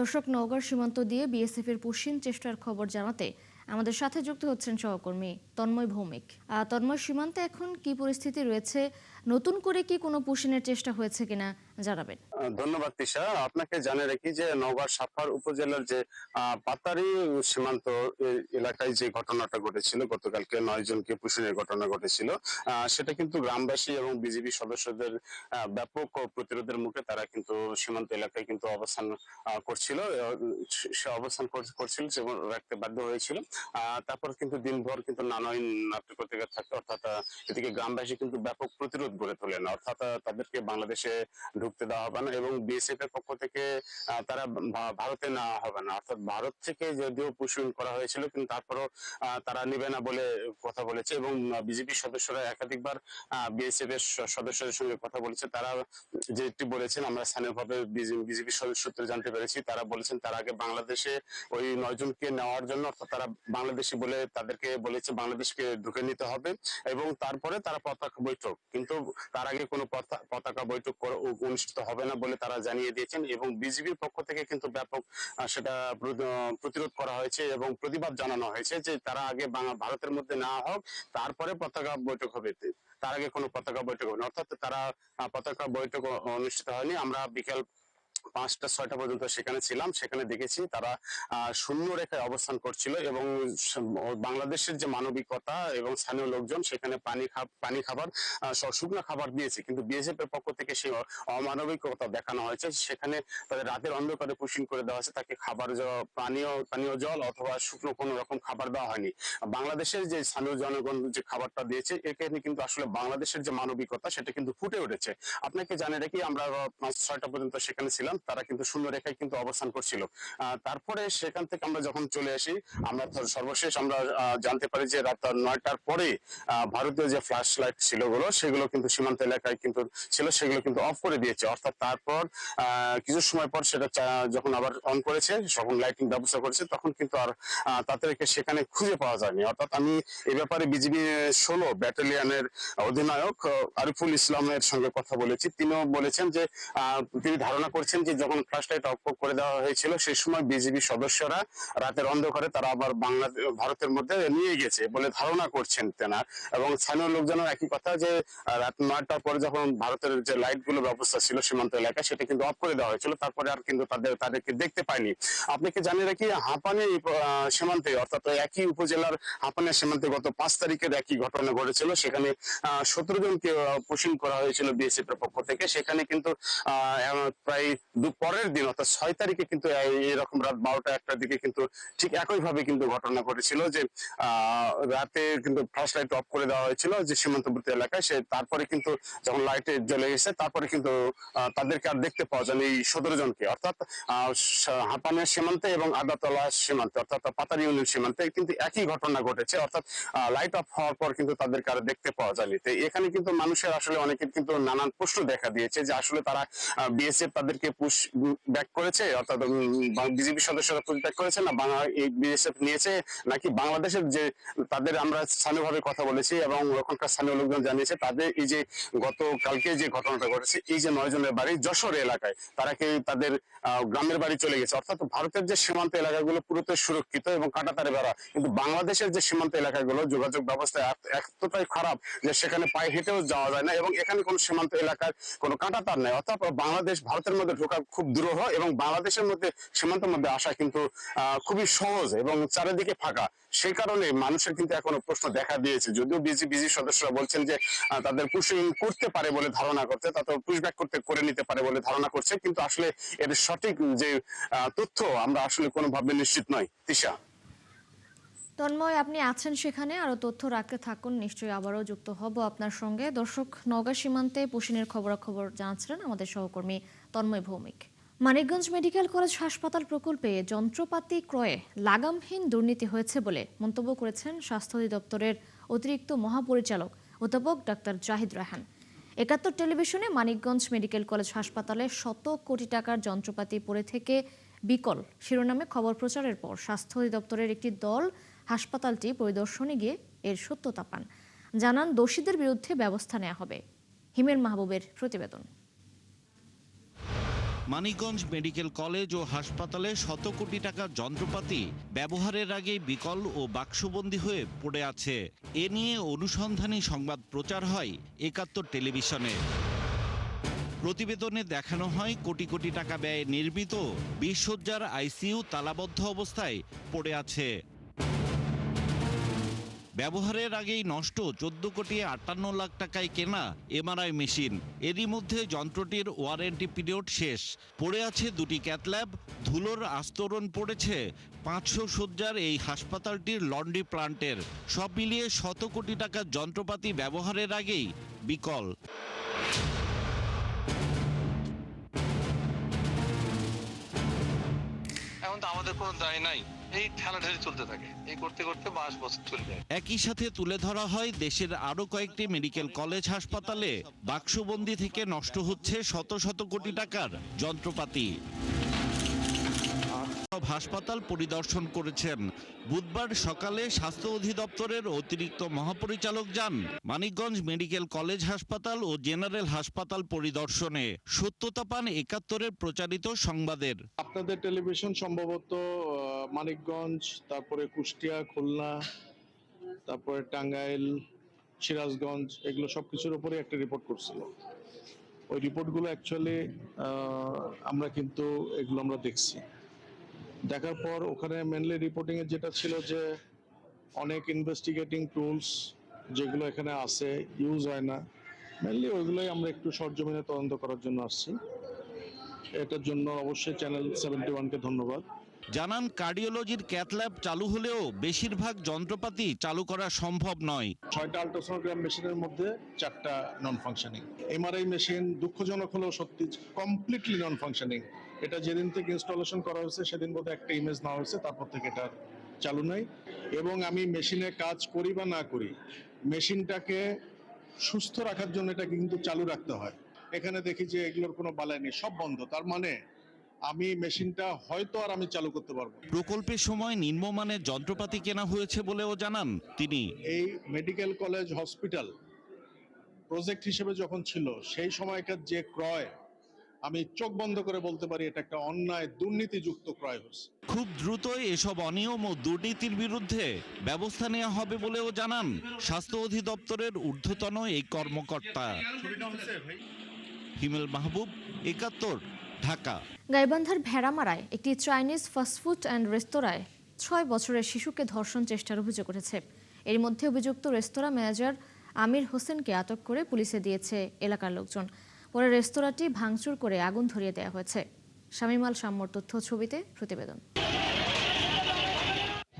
Speaker 1: দর্শক, নওগাঁর সীমান্ত দিয়ে বিএসএফ এর পুশিং চেষ্টার খবর জানাতে আমাদের সাথে যুক্ত হচ্ছেন সহকর্মী তন্ময় ভৌমিক। তন্ময়, সীমান্তে এখন কি পরিস্থিতি রয়েছে? নতুন করে কি কোনো পুশিংয়ের চেষ্টা হয়েছে কিনা জানাবেন।
Speaker 7: ধন্যবাদ তিশা। আপনাকে জানিয়ে রাখি যে নওগাঁ সাপাহার উপজেলার যে পাতারি সীমান্ত এলাকায় যে ঘটনাটা ঘটেছিল, গতকালকে 9 জনকে পুশিংয়ের ঘটনা ঘটেছিল, সেটা কিন্তু গ্রামবাসী এবং বিজিবি সদস্যদের ব্যাপক প্রতিরোধের মুখে তারা কিন্তু সীমান্ত এলাকায় কিন্তু অবস্থান করছিল, এবং রাখতে বাধ্য হয়েছিল। তারপর কিন্তু দিনভর কিন্তু নানান নাট্যকতা থাকে, অর্থাৎ এদিকে গ্রামবাসী কিন্তু ব্যাপক প্রতিরোধ গড়ে তোলেন, অর্থাৎ তাদেরকে বাংলাদেশে ঢুকতে দেওয়া হবে না এবং বিএসএফ এর পক্ষ থেকে তারা ভারতে নেওয়া হবে না, অর্থাৎ ভারত থেকে যদিও পুশিং করা হয়েছিল কিন্তু তারপরও তারা নেবে না বলে কথা বলেছে। এবং বিজেপি সদস্যরা একাধিকবার বিএসএফ এর সদস্যদের সঙ্গে কথা বলেছে। তারা যেটি বলেছেন, আমরা স্থানীয়ভাবে বিজেপি সূত্রে জানতে পেরেছি, তারা বলেছেন তার আগে বাংলাদেশে ওই 9 জনকে নেওয়ার জন্য, অর্থাৎ তারা বাংলাদেশি বলে তাদেরকে বলেছে বাংলাদেশকে ঢুকে নিতে হবে এবং তারপরে তারা পতাকা বৈঠক, কিন্তু তার আগে কোনো পতাকা বৈঠক অনুষ্ঠিত হবে না বলে তারা জানিয়ে দিয়েছেন। এবং বিজিবির পক্ষ থেকে কিন্তু ব্যাপক সেটা প্রতিরোধ করা হয়েছে এবং প্রতিবাদ জানানো হয়েছে যে তারা আগে ভারতের মধ্যে না হোক, তারপরে পতাকা বৈঠক হবে, তার আগে কোনো পতাকা বৈঠক হবে না, অর্থাৎ তারা পতাকা বৈঠক অনুষ্ঠিত হয়নি। আমরা বিকেল 5টা-6টা পর্যন্ত সেখানে ছিলাম, সেখানে দেখেছি তারা শূন্য রেখায় অবস্থান করছিল এবং বাংলাদেশের যে মানবিকতা এবং স্থানীয় লোকজন সেখানে পানি খাবার, শুকনো খাবার দিয়েছে, কিন্তু বিএসএফ এর পক্ষ থেকে সেই অমানবিকতা দেখানো হয়েছে। সেখানে তাদের রাতের অন্ধকারে পুশিং করে দেওয়া হয়েছে, তাকে খাবার, পানীয় জল অথবা শুকনো কোনো রকম খাবার দেওয়া হয়নি। বাংলাদেশের যে স্থানীয় জনগণ যে খাবারটা দিয়েছে, এখানে কিন্তু আসলে বাংলাদেশের যে মানবিকতা সেটা কিন্তু ফুটে উঠেছে। আপনাকে জানিয়ে রাখি, আমরা 5-6টা পর্যন্ত সেখানে ছিলাম, তারা কিন্তু শূন্য রেখায় কিন্তু অবস্থান করছিল। তারপরে সেখান থেকে আমরা যখন চলে আসি, আমরা সর্বশেষ আমরা জানতে পারি যে রাত 9টার পরে ভারতীয় যে ফ্ল্যাশ লাইট ছিল সেগুলো কিন্তু সীমান্ত এলাকায় কিন্তু ছিল, সেগুলো কিন্তু অফ করে দিয়েছে। অর্থাৎ তারপর কিছু সময় পর সেটা যখন আবার অন করেছে, যখন লাইটিং ব্যবস্থা করেছে, তখন কিন্তু আর তাদেরকে সেখানে খুঁজে পাওয়া যায়নি। অর্থাৎ আমি এই ব্যাপারে বিজিবি 16 ব্যাটালিয়নের অধিনায়ক আরিফুল ইসলামের সঙ্গে কথা বলেছি। তিনিও বলেছেন যে তিনি ধারণা করছেন যে যখন ফ্ল্যাশ লাইট অফ করে দেওয়া হয়েছিল সেই সময় বিজিবি সদস্যরা রাতের অন্ধকারে তারা আবার ভারতের মধ্যে নিয়ে গেছে বলে ধারণা করছেন তেনা। এবং স্থানীয় লোকজনের একই কথা যে রাত 9টার পরে যখন ভারতের যে লাইট গুলো ব্যবস্থা ছিল সীমান্ত এলাকায়, সেটা কিন্তু অফ করে দেওয়া হয়েছিল, তারপরে আর কিন্তু তাদেরকে দেখতে পাইনি। আপনাকে জানিয়ে রাখি, হাঁপানি সীমান্তে, অর্থাৎ একই উপজেলার হাঁপানি সীমান্তে গত 5 তারিখের একই ঘটনা ঘটেছিল। সেখানে 17 জনকে পুশিং করা হয়েছিল বিএসএফ এর পক্ষ থেকে। সেখানে কিন্তু প্রায় পরের দিন অর্থাৎ 6 তারিখে কিন্তু এরকম রাত 12টা 1টার দিকে কিন্তু ঠিক একইভাবে কিন্তু ঘটনা ঘটেছিল যে রাতে কিন্তু ফ্ল্যাশ লাইট অফ করে দেওয়া হয়েছিল যে সীমান্তবর্তী এলাকায়। তারপরে কিন্তু যখন লাইটে জ্বলে গেছে তারপরে কিন্তু তাদেরকে আর দেখতে পাওয়া যায়নি এই 17 জনকে, অর্থাৎ হাপানিয়া সীমান্তে এবং আদাতলা সীমান্তে অর্থাৎ পাতার ইউনিয়ন সীমান্তে কিন্তু একই ঘটনা ঘটেছে, অর্থাৎ লাইট অফ হওয়ার পর কিন্তু তাদেরকে আর দেখতে পাওয়া যায়নি। তো এখানে কিন্তু মানুষের আসলে অনেকের কিন্তু নানান প্রশ্ন দেখা দিয়েছে যে আসলে তারা বিএসএফ তাদেরকে পুশ ব্যাক করেছে, অর্থাৎ বিজেপি সদস্যরা পুশ ব্যাক করেছে না এই বিএসএফ নিয়েছে, নাকি বাংলাদেশের যে তাদের আমরা স্থানীয়ভাবে কথা বলেছি এবং ওখানকার স্থানীয় লোকজন জানিয়েছে তাদের এই যে গতকালকে যে ঘটনাটা ঘটেছে এই যে 9 জনের বাড়ি যশোর এলাকায়, তারা কি তাদের গ্রামের বাড়ি চলে গেছে। অর্থাৎ ভারতের যে সীমান্ত এলাকাগুলো পুরোটাই সুরক্ষিত এবং কাঁটাতারে বেড়া, কিন্তু বাংলাদেশের যে সীমান্ত এলাকাগুলো যোগাযোগ ব্যবস্থা এতটাই খারাপ যে সেখানে পায়ে হেঁটেও যাওয়া যায় না এবং এখানে কোনো সীমান্ত এলাকার কোনো কাঁটাতার নেই। অর্থাৎ বাংলাদেশ ভারতের মধ্যে ঢোকা খুব দুরূহ এবং বাংলাদেশের মধ্যে সীমান্তের মধ্যে আসা কিন্তু খুবই সহজ এবং চারিদিকে ফাঁকা। সেই কারণে মানুষের কিন্তু এখনো প্রশ্ন দেখা দিয়েছে, যদিও বিজেপি সদস্যরা বলছেন যে তাদের পুশিং করতে পারে বলে ধারণা করছে, তাদের পুশব্যাক করে নিতে পারে বলে ধারণা করছে, কিন্তু আসলে এর সঠিক যে তথ্য আমরা আসলে কোনোভাবে নিশ্চিত নয়। তিশা,
Speaker 1: তন্ময়, আপনি আছেন সেখানে, আরো তথ্য রাখতে থাকুন, নিশ্চয়ই আবারও যুক্ত হব আপনার সঙ্গে। দর্শক, নওগাঁ সীমান্তে পুশিনের খবরাখবর জানাচ্ছিলেন আমাদের সহকর্মী তন্ময় ভৌমিক। মানিকগঞ্জ মেডিকেল কলেজ হাসপাতাল প্রকল্পে যন্ত্রপাতি ক্রয়ে লাগামহীন দুর্নীতি হয়েছে বলে মন্তব্য করেছেন স্বাস্থ্য অধিদপ্তরের অতিরিক্ত মহাপরিচালক অধ্যাপক ডাক্তার জাহিদ রায়হান। ৭১ টেলিভিশনে মানিকগঞ্জ মেডিকেল কলেজ হাসপাতালে শত কোটি টাকার যন্ত্রপাতি পড়ে থেকে বিকল শিরোনামে খবর প্রচারের পর স্বাস্থ্য অধিদপ্তরের একটি দল হাসপাতালটি পরিদর্শনে গিয়ে এর সত্যতা পান। জানান দোষীদের বিরুদ্ধে ব্যবস্থা নেওয়া হবে। হিমেল মাহবুবের প্রতিবেদন।
Speaker 8: মানিকগঞ্জ মেডিকেল কলেজ ও হাসপাতালে শত কোটি টাকার যন্ত্রপাতি ব্যবহারের আগেই বিকল ও বাক্সবন্দী হয়ে পড়ে আছে। এ নিয়ে অনুসন্ধানী সংবাদ প্রচার হয় ৭১ টেলিভিশনে। প্রতিবেদনে দেখানো হয় কোটি কোটি টাকা ব্যয়ে নির্মিত ২০ শয্যার আইসিইউ তালাবদ্ধ অবস্থায় পড়ে আছে। ব্যবহারের আগেই নষ্ট ১৪ কোটি ৫৮ লাখ টাকায় কেনা এমআরআই মেশিন। এরই মধ্যে যন্ত্রটির ওয়ারেন্টি পিরিয়ড শেষ। পড়ে আছে 2টি ক্যাথল্যাব, ধুলোর আস্তরণ পড়েছে ৫০০ শয্যার এই হাসপাতালটির লন্ড্রি প্লান্টের। সব মিলিয়ে শত কোটি টাকার যন্ত্রপাতি ব্যবহারের আগেই বিকল।
Speaker 10: এখন তো আমাদের কোনো দায় নাই, এই ঠেলাঠেলি চলতে থাকে, এই করতে করতে মাস বছর চলে যায়।
Speaker 8: একই সাথে তুলে ধরা হয় দেশের আরো কয়েকটি মেডিকেল কলেজ হাসপাতালে বাক্সবন্দি থেকে নষ্ট হচ্ছে শত শত কোটি টাকার যন্ত্রপাতি। হাসপাতাল পরিদর্শন করেছেন। বুধবার সকালে স্বাস্থ্য অধিদপ্তরের অতিরিক্ত মহাপরিচালক যান মানিকগঞ্জ মেডিকেল কলেজ হাসপাতাল ও জেনারেল হাসপাতাল পরিদর্শনে। সত্যতা পান ৭১-এর প্রচারিত সংবাদের।
Speaker 12: আপনাদের টেলিভিশন সম্ভবত মানিকগঞ্জ, তারপরে কুষ্টিয়া, খুলনা, তারপরে টাঙ্গাইল, সিরাজগঞ্জ, এগুলো সবকিছুর উপরে একটা রিপোর্ট করছিল। ওই রিপোর্টগুলো অ্যাকচুয়ালি আমরা কিন্তু এগুলো আমরা দেখছি। দেখার পর ওখানে মেনলি রিপোর্টিং এর যেটা ছিল যে অনেক ইনভেস্টিগেটিং টুলস যেগুলো এখানে আছে ইউজ হয় না, মেনলি ওইগুলোই আমরা একটু সরজমিনে তদন্ত করার জন্য আসছি। এটার জন্য অবশ্যই চ্যানেল 71-কে ধন্যবাদ।
Speaker 8: জানান কার্ডিওলজির ক্যাথল্যাব চালু হলেও বেশিরভাগ যন্ত্রপাতি চালু করা সম্ভব নয়।
Speaker 12: 6টা আল্ট্রাসোনোগ্রাম মেশিনের মধ্যে 4টা নন ফাংশনিং। এমআরআই মেশিন দুঃখজনক হলেও সত্যি কমপ্লিটলি নন ফাংশনিং। এটা যেদিন থেকে ইনস্টলেশন করা হয়েছে সেদিন বোধহয় একটা ইমেজ নেওয়া হয়েছে, তারপর থেকে এটা চালু নাই। এবং আমি মেশিনে কাজ করি বা না করি, মেশিনটাকে সুস্থ রাখার জন্য এটাকে কিন্তু চালু রাখতে হয়। এখানে দেখি যে এগুলোর কোনো বালাই নেই, সব বন্ধ। তার মানে আমি মেশিনটা হয়তো আর আমি চালু করতে পারবো।
Speaker 8: প্রকল্পের সময় নিম্নমানের যন্ত্রপাতি কেনা হয়েছে বলেও জানান তিনি।
Speaker 12: এই মেডিকেল কলেজ হসপিটাল প্রজেক্ট হিসেবে যখন ছিল সেই সময়কার যে ক্রয়, আমি চোখ বন্ধ করে বলতে পারি এটা একটা অন্যায় দুর্নীতিযুক্ত ক্রয় হয়েছে।
Speaker 8: খুব দ্রুতই এসব অনিয়ম ও দুর্নীতির বিরুদ্ধে ব্যবস্থা নেওয়া হবে বলেও জানান স্বাস্থ্য অধিদপ্তরের ঊর্ধ্বতন এই কর্মকর্তা। হিমেল মাহবুব, ৭১, ঢাকা।
Speaker 1: গাইবান্ধার ভেড়ামারায় একটি চাইনিজ ফাস্টফুড অ্যান্ড রেস্তোরাঁয় ৬ বছরের শিশুকে ধর্ষণ চেষ্টার অভিযোগ উঠেছে। এর মধ্যে অভিযুক্ত রেস্তোরাঁ ম্যানেজার আমির হোসেনকে আটক করে পুলিশে দিয়েছে এলাকার লোকজন। পরে রেস্তোরাঁটি ভাঙচুর করে আগুন ধরিয়ে দেওয়া হয়েছে। শামীমাল শাম্মর তথ্য ছবিতে প্রতিবেদন।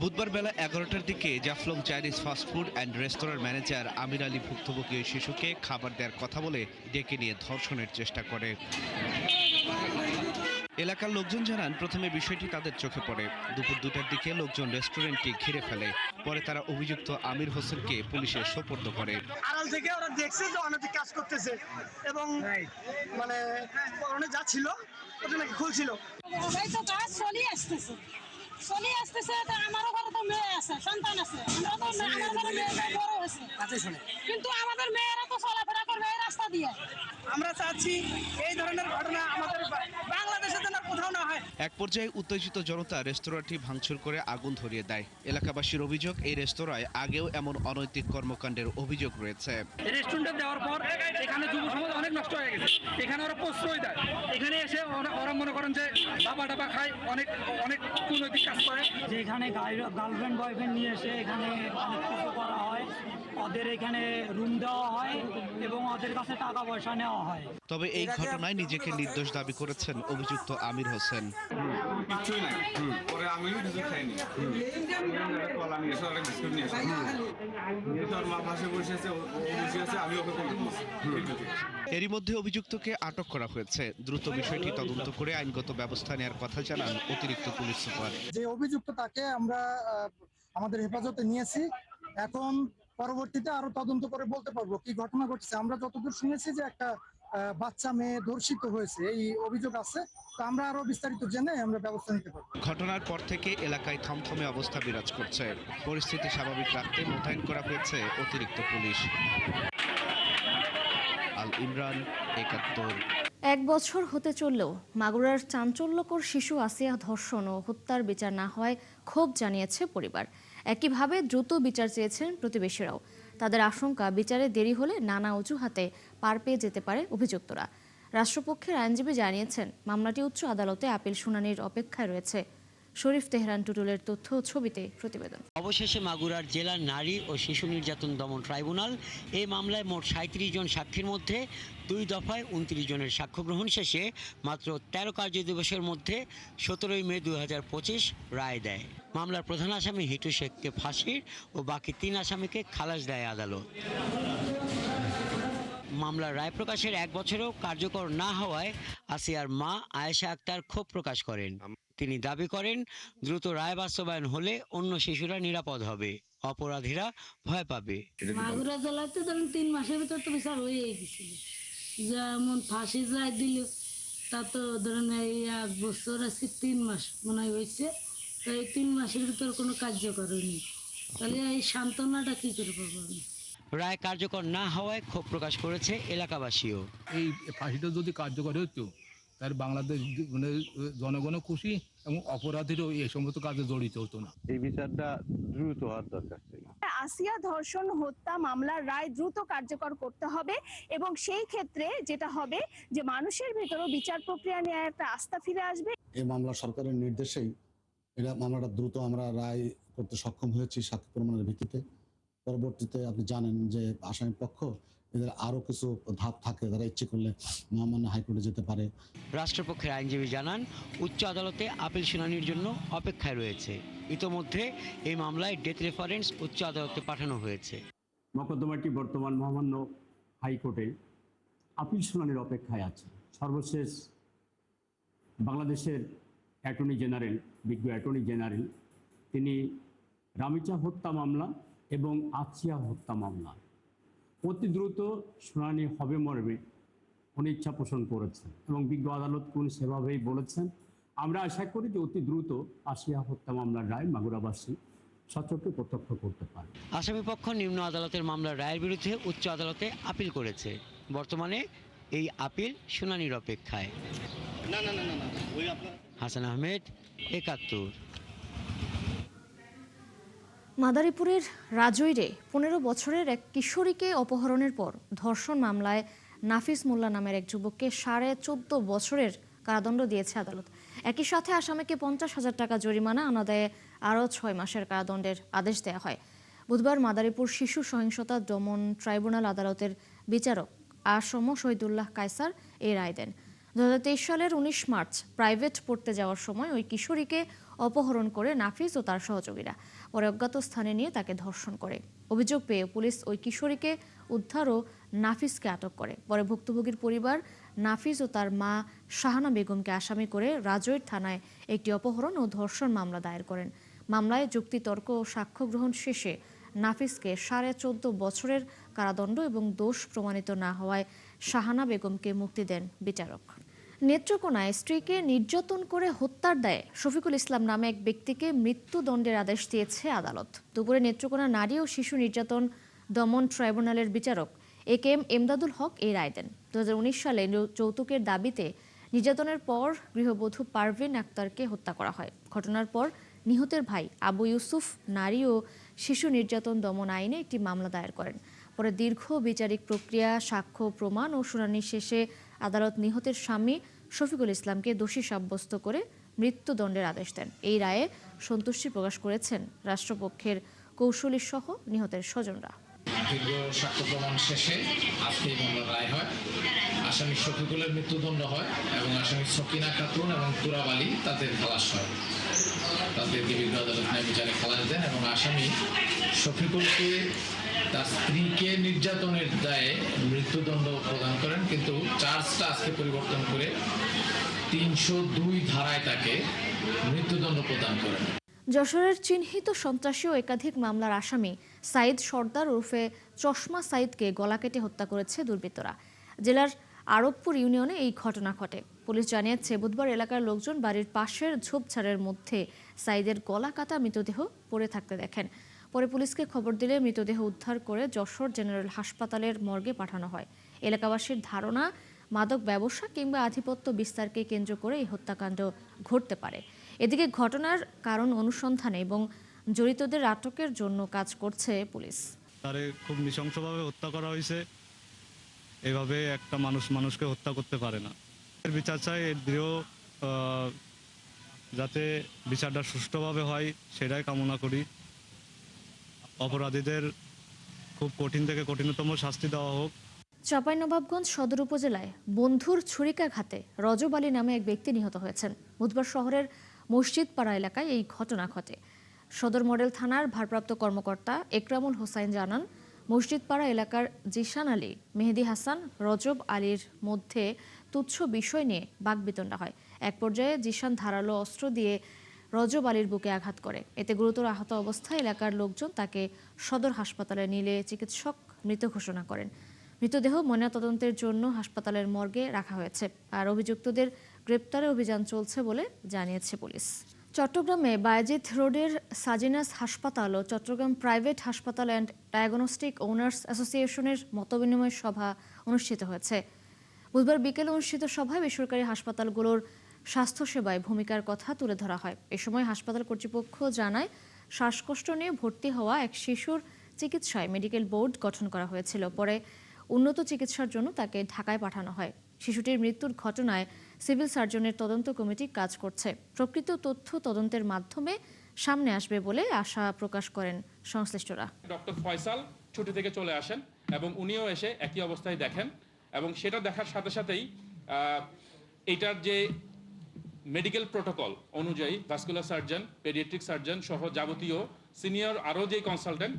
Speaker 8: বুধবার বেলা 11টার দিকে জাফলং চাইনিজ ফাস্টফুড অ্যান্ড রেস্তোরাঁর ম্যানেজার আমির আলী ভুক্তভোগী ওই শিশুকে খাবার দেওয়ার কথা বলে ডেকে নিয়ে ধর্ষণের চেষ্টা করে। এলাকার লোকজন জানান, প্রথমে বিষয়টি তাদের চোখে পড়ে। দুপুর 2টার দিকে লোকজন রেস্টুরেন্টটি ঘিরে ফেলে। পরে তারা অভিযুক্ত আমির হোসেনকে পুলিশে সোপর্দ করে।
Speaker 4: আড়াল থেকে ওরা দেখছে যে অনৈতিক কাজ করতেছে এবং মানে পরনে যা ছিল ওটা নাকি খুলছিল।
Speaker 11: এই তো কাজ চলিয়ে আসতেছে আমারও ঘরে তো মেয়ে আছে, সন্তান আছে, আমার ঘরে মেয়ে বড় হয়েছে, কিন্তু আমাদের মেয়েরা তো চলাফেরা করবে এই রাস্তা দিয়ে।
Speaker 4: আমরা চাচ্ছি এই ধরনের ঘটনা আমাদের বাংলাদেশে যেন কোথাও না হয়।
Speaker 8: এক পর্যায়ে উত্তেজিত জনতা রেস্তোরাঁটি ভাঙচুর করে আগুন ধরিয়ে দেয়। এলাকাবাসীর অভিযোগ, এই রেস্তোরাঁয় আগেও এমন অনৈতিক কর্মকাণ্ডের অভিযোগ রয়েছে।
Speaker 4: রেস্টুরেন্টে দেওয়ার পর এখানে যুব সমাজ অনেক নষ্ট হয়ে গেছে। এখানে ওরা প্রশ্রয় দেয়, এখানে এসে ওরা মনে করেন যে বাবা টাবা খায়, অনেক অনেক কুনৈতিক কাজ করে।
Speaker 14: যেখানে গার্লফ্রেন্ড বয়ফ্রেন্ড নিয়ে এসে এখানে অনেক কিছু করা হয়, ওদের এখানে রুম দেওয়া হয় এবং ওদের কাছে টাকা পয়সা নেওয়া হয়।
Speaker 8: তবে এই ঘটনায় নিজেকে নির্দোষ দাবি করেছেন অভিযুক্ত আমির হোসেন।
Speaker 24: কিছুই নাই, পরে আমিও কিছু খাইনি, কলা নিয়ে এসে বিস্কুট নিয়ে এসে ওর মা পাশে বসে আছে, ও বসে আছে, আমি ওকে
Speaker 8: এরই মধ্যে অভিযুক্তকে আটক করা হয়েছে। দ্রুত বিষয়টি তদন্ত করে আইনগত ব্যবস্থা নেওয়ার কথা জানান অতিরিক্ত পুলিশ সুপার।
Speaker 4: যে অভিযুক্ত তাকে আমরা আমাদের হেফাজতে নিয়েছি, এখন পরবর্তীতে আরো তদন্ত করে বলতে পারবো কি ঘটনা ঘটেছে। আমরা যতদূর শুনেছি যে একটা বাচ্চা মেয়ে ধর্ষিত হয়েছে, এই অভিযোগ আছে, তো আমরা আরো বিস্তারিত জেনে আমরা ব্যবস্থা নিতে পারবো।
Speaker 8: ঘটনার পর থেকে এলাকায় থমথমে অবস্থা বিরাজ করছে। পরিস্থিতি স্বাভাবিক রাখতে মোতায়েন করা হয়েছে অতিরিক্ত পুলিশ। আল ইমরান, ৭১।
Speaker 1: 1 বছর হতে চললেও মাগুরার চাঞ্চল্যকর শিশু আসিয়া ধর্ষণ ও হত্যার বিচার না হওয়ায় ক্ষোভ জানিয়েছে পরিবার। একইভাবে দ্রুত বিচার চেয়েছেন প্রতিবেশীরাও। তাদের আশঙ্কা, বিচারে দেরি হলে নানা অজুহাতে পার পেয়ে যেতে পারে অভিযুক্তরা। রাষ্ট্রপক্ষের আইনজীবী জানিয়েছেন, মামলাটি উচ্চ আদালতে আপিল শুনানির অপেক্ষায় রয়েছে। শরীফ তেহরান টুটুলের তথ্য ছবিতে প্রতিবেদন।
Speaker 15: অবশেষে মাগুরার জেলা নারী ও শিশু নির্যাতন দমন ট্রাইব্যুনাল এই মামলায় মোট 37 জন সাক্ষীর মধ্যে 2 দফায় 29 জনের সাক্ষ্য গ্রহণ শেষে মাত্র 13 কার্যদিবসের মধ্যে 17 মে 2025 রায় দেয়। মামলার প্রধান আসামি হিটু শেখকে ফাঁসির ও বাকি 3 আসামিকে খালাস দেয় আদালত। মামলার রায় প্রকাশের 1 বছরেও কার্যকর না হওয়ায় আসিয়ার মা আয়েশা আক্তার ক্ষোভ প্রকাশ করেন। তিনি দাবি করেন, দ্রুত রায় বাস্তবায়ন হলে অন্য শিশুরা নিরাপদ হবে, অপরাধীরা ভয় পাবে।
Speaker 11: মাগুরা জেলাতে ধরেন 3 মাসের ভিতর তো বিচার হয়ে গেছিল, যেমন ফাঁসি রায় দিল তা তো ধরেন এই 1 বছর আছে 3 মাস মনে হয়েছে, তো এই 3 মাসের ভিতর কোনো কার্যকর হয়নি, তাহলে এই সান্ত্বনাটা কি করে পাবো আমি?
Speaker 15: রায় কার্যকর না হওয়ায় ক্ষোভ প্রকাশ করেছে এলাকাবাসীও।
Speaker 25: এই ফাঁসিটা যদি কার্যকর হতো তাহলে বাংলাদেশ মানে জনগণও খুশি এবং অপরাধীরও এই সমস্ত কাজে জড়িত হতো না।
Speaker 26: এই বিচারটা দ্রুত হওয়ার দরকার ছিল।
Speaker 27: আসিয়া ধর্ষণ হত্যা মামলার রায় দ্রুত কার্যকর করতে হবে এবং সেই ক্ষেত্রে যেটা হবে যে মানুষের ভেতরও বিচার প্রক্রিয়া নিয়ে একটা আস্থা ফিরে আসবে।
Speaker 28: এই মামলা সরকারের নির্দেশেই এটা মামলাটা দ্রুত আমরা রায় করতে সক্ষম হয়েছি সাক্ষ্য প্রমাণের ভিত্তিতে। পরবর্তীতে আপনি জানেন যে আসামি পক্ষ এদের আরো কিছু ধাপ থাকে, তারা ইচ্ছে করলে মহামান্য হাইকোর্টে যেতে পারে।
Speaker 15: রাষ্ট্রপক্ষের আইনজীবী জানান, উচ্চ আদালতে আপিল শুনানির জন্য অপেক্ষায় রয়েছে। ইতোমধ্যে এই মামলায় ডেথ রেফারেন্স উচ্চ আদালতে পাঠানো হয়েছে।
Speaker 29: মোকদ্দমাটি বর্তমান মহামান্য হাইকোর্টে আপিল শুনানির অপেক্ষায় আছে। সর্বশেষ বাংলাদেশের অ্যাটর্নি জেনারেল, বিজ্ঞ অ্যাটর্নি জেনারেল, তিনি রামিচা হত্যা মামলা এবং আসিয়া হত্যা মামলা অতি দ্রুত শুনানি হবে মর্মে উনি ইচ্ছা পোষণ করেছেন এবং বিজ্ঞ আদালত কোন সেভাবেই বলেছেন। আমরা আশা করি যে অতি দ্রুত আসিয়া হত্যা মামলার রায় মাগুরাবাসী সচক্ষে প্রত্যক্ষ করতে পারে।
Speaker 15: আসামিপক্ষ নিম্ন আদালতের মামলার রায়ের বিরুদ্ধে উচ্চ আদালতে আপিল করেছে। বর্তমানে এই আপিল শুনানির অপেক্ষায়। হাসান আহমেদ, ৭১।
Speaker 1: মাদারীপুরের রাজৈরে 15 বছরের এক কিশোরীকে অপহরণের পর ধর্ষণ মামলায় নাফিস মোল্লা নামের এক যুবককে 14.5 বছরের কারাদণ্ড দিয়েছে আদালত। একই সাথে আসামিকে 50,000 টাকা জরিমানা, অনাদায়ে আরও 6 মাসের কারাদণ্ডের আদেশ দেওয়া হয়। বুধবার মাদারীপুর শিশু সহিংসতা দমন ট্রাইব্যুনাল আদালতের বিচারক আসম শহীদুল্লাহ কায়সার এই রায় দেন। 2023 সালের 19 মার্চ প্রাইভেট পড়তে যাওয়ার সময় ওই কিশোরীকে অপহরণ করে নাফিস ও তার সহযোগীরা পরে অজ্ঞাত স্থানে নিয়ে তাকে ধর্ষণ করে। অভিযোগ পেয়ে পুলিশ ওই কিশোরীকে উদ্ধার ও নাফিসকে আটক করে। পরে ভুক্তভোগীর পরিবার নাফিস ও তার মা শাহানা বেগমকে আসামি করে রাজৈর থানায় একটি অপহরণ ও ধর্ষণ মামলা দায়ের করেন। মামলায় যুক্তিতর্ক ও সাক্ষ্য গ্রহণ শেষে নাফিসকে 14.5 বছরের কারাদণ্ড এবং দোষ প্রমাণিত না হওয়ায় শাহানা বেগমকে মুক্তি দেন বিচারক। নেত্রকোনায় স্ত্রীকে নির্যাতন করে হত্যার দায়ে শফিকুল ইসলাম নামে এক ব্যক্তিকে মৃত্যুদণ্ডের আদেশ দিয়েছে আদালত। দুপুরে নেত্রকোনা নারী ও শিশু নির্যাতন দমন ট্রাইব্যুনালের বিচারক AKM এমদাদুল হক এই রায় দেন। 2019 সালে যৌতুকের দাবিতে নির্যাতনের পর গৃহবধূ পারভিন আক্তারকে হত্যা করা হয়। ঘটনার পর নিহতের ভাই আবু ইউসুফ নারী ও শিশু নির্যাতন দমন আইনে একটি মামলা দায়ের করেন। পরে দীর্ঘ বিচারিক প্রক্রিয়া, সাক্ষ্য প্রমাণ ও শুনানি শেষে আদালত নিহতের স্বামী শফিকুল ইসলামকে দোষী সাব্যস্ত করে মৃত্যুদণ্ডের আদেশ দেন। এই রায়ে সন্তুষ্টি প্রকাশ করেছেন রাষ্ট্রপক্ষের কৌশলী সহ নিহতের স্বজনরা।
Speaker 3: দীর্ঘ সাক্ষ্য প্রমাণ শেষে আজকে এই মামলার রায় হয়। আসামি শফিকুলের মৃত্যুদণ্ড হয় এবং আসামি সকিনা খাতুন এবং তুরাব আলী তাদের খালাস হয়। তাদেরকে বিজ্ঞ আদালত ন্যায় বিচারে খালাস দেন এবং আসামি শফিকুলকে তার স্ত্রীকে নির্যাতনের দায়ে মৃত্যুদণ্ড প্রদান করেন, কিন্তু চার্জটা আজকে পরিবর্তন করে 302 ধারায় তাকে মৃত্যুদণ্ড প্রদান করেন।
Speaker 1: যশোরের চিহ্নিত সন্ত্রাসী ও একাধিক মামলার আসামি সাইদ সর্দার ওরফে চশমা সাইদকে গলা কেটে হত্যা করেছে দুর্বৃত্তরা। জেলার আরবপুর ইউনিয়নে এই ঘটনা ঘটে। পুলিশ জানিয়েছে বুধবার এলাকার লোকজন বাড়ির পাশের ঝোপঝাড়ের মধ্যে সাইদের গলা কাটা মৃতদেহ পড়ে থাকতে দেখেন। পরে পুলিশকে খবর দিলে মৃতদেহ উদ্ধার করে যশোর জেনারেল হাসপাতালের মর্গে পাঠানো হয়। এলাকাবাসীর ধারণা মাদক ব্যবসা কিংবা আধিপত্য বিস্তারকে কেন্দ্র করে এই হত্যাকাণ্ড ঘটতে পারে। এদিকে ঘটনার কারণ অনুসন্ধানে এবং জড়িতদের আটকের জন্য কাজ করছে পুলিশ।
Speaker 5: তারে খুব নৃশংসভাবে হত্যা করা হয়েছে। এভাবে একটা মানুষকে হত্যা করতে পারে না। এর বিচার চাই, এর দৃঢ় যাতে বিচারটা সুষ্ঠুভাবে হয় সেটাই কামনা করি। অপরাধীদের খুব কঠিন থেকে কঠিনতম শাস্তি দেওয়া হোক।
Speaker 1: চাঁপাইনবাবগঞ্জ সদর উপজেলায় বন্ধুর ছুরিকাঘাতে রজব আলী নামে এক ব্যক্তি নিহত হয়েছেন। বুধবার শহরের মসজিদ পাড়া এলাকায় এই ঘটনা ঘটে। সদর মডেল থানার ভারপ্রাপ্ত কর্মকর্তা একরামুল হোসাইন জানান, মসজিদ পাড়া এলাকার জিশান আলী, মেহেদি হাসান, রজব আলীর মধ্যে তুচ্ছ বিষয় নিয়ে বাকবিতণ্ডা হয়। এক পর্যায়ে জিশান ধারালো অস্ত্র দিয়ে রজব আলীর বুকে আঘাত করে। এতে গুরুতর আহত অবস্থায় এলাকার লোকজন তাকে সদর হাসপাতালে নিলে চিকিৎসক মৃত ঘোষণা করেন। মৃতদেহ ময়নাতদন্তের জন্য হাসপাতালের মর্গে রাখা হয়েছে। আর অভিযুক্তদের গ্রেপ্তারে অভিযান চলছে বলে জানিয়েছে পুলিশ। চট্টগ্রামে বায়েজিদ রোডের সাজিনাস হাসপাতাল ও চট্টগ্রাম প্রাইভেট হাসপাতাল অ্যান্ড ডায়াগনস্টিক ওনার্স অ্যাসোসিয়েশনের মতবিনিময় সভা অনুষ্ঠিত হয়েছে। বুধবার বিকেলে অনুষ্ঠিত সভায় বেসরকারি হাসপাতালগুলোর স্বাস্থ্যসেবায় ভূমিকার কথা তুলে ধরা হয়। এ সময় হাসপাতাল কর্তৃপক্ষ জানায়, শ্বাসকষ্ট নিয়ে ভর্তি হওয়া এক শিশুর চিকিৎসায় মেডিকেল বোর্ড গঠন করা হয়েছিল। পরে উন্নত চিকিৎসার জন্য তাকে ঢাকায় পাঠানো হয়। শিশুটির মৃত্যুর ঘটনায় সিভিল সার্জনের তদন্ত কমিটি কাজ করছে। প্রকৃত তথ্য তদন্তের মাধ্যমে সামনে আসবে বলে আশা প্রকাশ করেন সংশ্লিষ্টরা।
Speaker 16: ডক্টর ফয়সাল ছুটি থেকে চলে আসেন এবং উনিও এসে একই অবস্থায় দেখেন এবং সেটা দেখার সাথে সাথেই এটার যে মেডিকেল প্রোটোকল অনুযায়ী ভাস্কুলার সার্জন, পেডিয়াট্রিক সার্জন সহ যাবতীয় সিনিয়র আরও যে কনসালটেন্ট,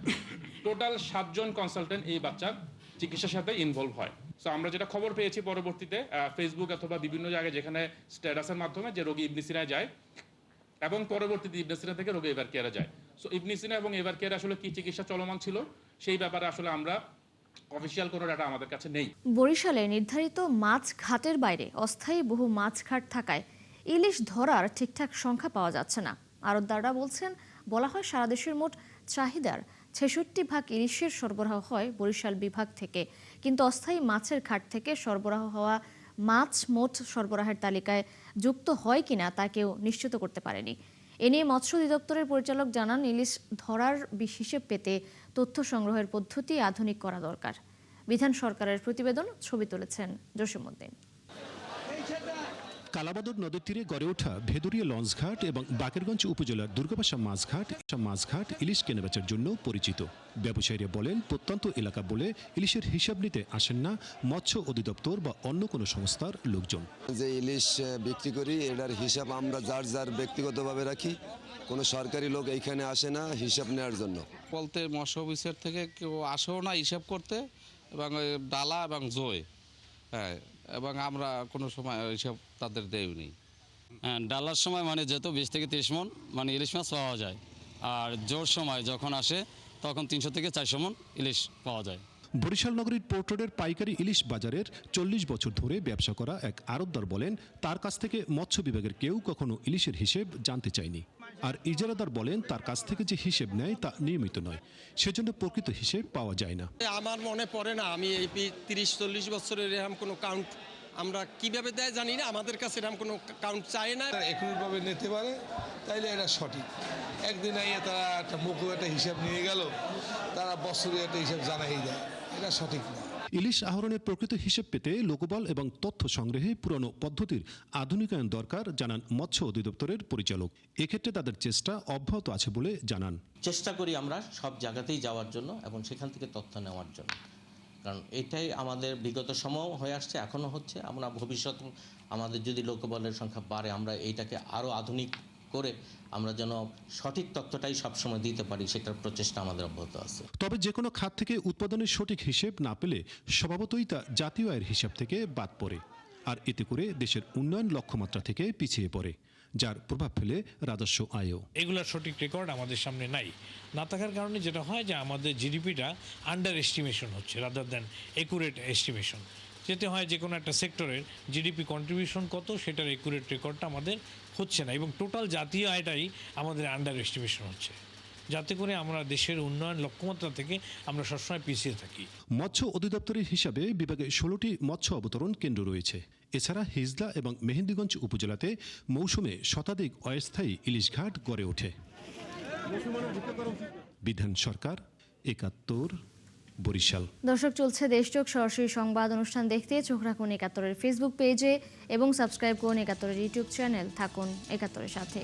Speaker 16: টোটাল 7 জন কনসালটেন্ট এই বাচ্চার চিকিৎসার সাথে ইনভলভ হয়। সো আমরা যেটা খবর পেয়েছি পরবর্তীতে ফেসবুক অথবা বিভিন্ন জায়গায় যেখানে স্ট্যাটাসের মাধ্যমে যে রোগী ইবনে সিনায় যায় এবং পরবর্তীতে ইবনে সিনা থেকে রোগী এভার কেয়ারে যায়। সো ইবনে সিনা এবং এভার কেয়ারে আসলে কি চিকিৎসা চলমান ছিল সেই ব্যাপারে আসলে আমরা অফিসিয়াল কোনো ডাটা আমাদের কাছে নেই।
Speaker 1: বরিশালে নির্ধারিত মাছ ঘাটের বাইরে অস্থায়ী বহু মাছ ঘাট থাকায় ইলিশ ধরার ঠিকঠাক সংখ্যা পাওয়া যাচ্ছে না। আড়তদাররা বলা হয় সারা দেশের মোট চাহিদার 66% ইলিশের সরবরাহ হয় বরিশাল বিভাগ থেকে, কিন্তু অস্থায়ী মাছের ঘাট থেকে সরবরাহ হওয়া মাছ মোট সরবরাহের তালিকায় যুক্ত হয় কিনা তা কেউ নিশ্চিত করতে পারেনি। এ নিয়ে মৎস্য অধিদপ্তরের পরিচালক জানান, ইলিশ ধরার হিসেব পেতে তথ্য সংগ্রহের পদ্ধতি আধুনিক করা দরকার। বিধান সরকারের প্রতিবেদন, ছবি তুলেছেন জসিমউদ্দিন।
Speaker 2: কালাবাদর নদীর তীরে গড়ে ওঠা ভেদুরিয়া লঞ্চঘাট এবং বাকেরগঞ্জ উপজেলার দুর্গাবাসা মাছঘাট ইলিশ কেনাবেচার জন্য পরিচিত। ব্যবসায়ীরা বলেন, প্রত্যন্ত এলাকা বলে ইলিশের হিসাব নিতে আসেন না মৎস্য অধিদপ্তর বা অন্য কোনো সংস্থার লোকজন।
Speaker 6: যে ইলিশ বিক্রি করি এটার হিসাব আমরা যার ব্যক্তিগতভাবে রাখি, কোনো সরকারি লোক এইখানে আসে না হিসাব নেওয়ার জন্য।
Speaker 13: বলতে মৎস্য অফিসের থেকে কেউ আসেও না হিসাব করতে, এবং ডালা এবং জয়, হ্যাঁ, এবং আমরা কোনো সময় হিসাব তাদের দেয়নি।
Speaker 17: ডালার সময় মানে যেত 20 থেকে 30 মণ মানে ইলিশ মাছ পাওয়া যায়, আর জোর সময় যখন আসে তখন 300 থেকে 400 মণ ইলিশ পাওয়া যায়।
Speaker 2: বরিশাল নগরীর পোর্ট রোডের পাইকারি ইলিশ বাজারের 40 বছর ধরে ব্যবসা করা এক আড়তদার বলেন, তার কাছ থেকে মৎস্য বিভাগের কেউ কখনো ইলিশের হিসেব জানতে চায়নি। আর ইজারাদার বলেন, তার কাছ থেকে যে হিসেব নেয় তা নিয়মিত নয়, সেজন্য প্রকৃত হিসেব পাওয়া যায় না।
Speaker 18: আমার মনে পড়ে না, আমি এই 30-40 বছরের এরকম কোনো কাউন্ট আমরা কিভাবে দেয় জানি না, আমাদের কাছে এরকম কোনো কাউন্ট চায় না।
Speaker 19: একুরেটভাবে নিতে পারে তাইলে এটা সঠিক। একদিন আইয়া তারা একটা মুখো একটা হিসাব নিয়ে গেল, তারা বছরে একটা হিসাব জানাই দেয়, এটা সঠিক না।
Speaker 2: ইলিশ আহরণের প্রকৃত হিসেব পেতে লোকবল এবং তথ্য সংগ্রহে পুরনো পদ্ধতির আধুনিকায়ন দরকার, জানান মৎস্য অধিদপ্তরের পরিচালক। এক্ষেত্রে তাদের চেষ্টা অব্যাহত আছে বলে জানান।
Speaker 20: চেষ্টা করি আমরা সব জায়গাতেই যাওয়ার জন্য এবং সেখান থেকে তথ্য নেওয়ার জন্য, কারণ এটাই আমাদের বিগত সময় হয়ে আসছে, এখনও হচ্ছে। আমরা ভবিষ্যতে আমাদের যদি লোকবলের সংখ্যা বাড়ে, আমরা এইটাকে আরও আধুনিক করে আমরা যেন সঠিক তথ্যটাই সবসময় দিতে পারি, সেটার প্রচেষ্টা আমাদের অব্যাহত আছে।
Speaker 2: তবে যে কোনো খাত থেকে উৎপাদনের সঠিক হিসেব না পেলে স্বভাবতই তা জাতীয় আয়ের হিসাব থেকে বাদ পড়ে, আর এতে করে দেশের উন্নয়ন লক্ষ্যমাত্রা থেকে পিছিয়ে পড়ে, যার প্রভাব ফেলে রাজস্ব আয়ও।
Speaker 21: এগুলোর সঠিক রেকর্ড আমাদের সামনে নাই, না থাকার কারণে যেটা হয় যে আমাদের জিডিপিটা আন্ডার এস্টিমেশন হচ্ছে রাদার দ্যান একুরেট এস্টিমেশন। যেতে হয় যে কোনো একটা সেক্টরের জিডিপি কন্ট্রিবিউশন কত, সেটার একুরেট রেকর্ডটা আমাদের হচ্ছে না, এবং টোটাল জাতীয় আয়টাই আমাদের আন্ডার এস্টিমেশন হচ্ছে, যাতে করে আমরা দেশের উন্নয়ন লক্ষ্যমাত্রা থেকে আমরা সবসময় পিছিয়ে থাকি।
Speaker 2: মৎস্য অধিদপ্তরের হিসাবে বিভাগে 16টি মৎস্য অবতরণ কেন্দ্র রয়েছে। এছাড়া হিজলা এবং মেহেন্দিগঞ্জ উপজেলাতে মৌসুমে শতাধিক অস্থায়ী ইলিশ ঘাট গড়ে ওঠে। বিধান সরকার, 71, বরিশাল।
Speaker 1: দর্শক, চলছে দেশচোখ সরাসরি সংবাদ অনুষ্ঠান দেখতে চোখ রাখুন 71-এর ফেসবুক পেজে এবং সাবস্ক্রাইব করুন 71-এর ইউটিউব চ্যানেল। থাকুন 71-এর সাথে।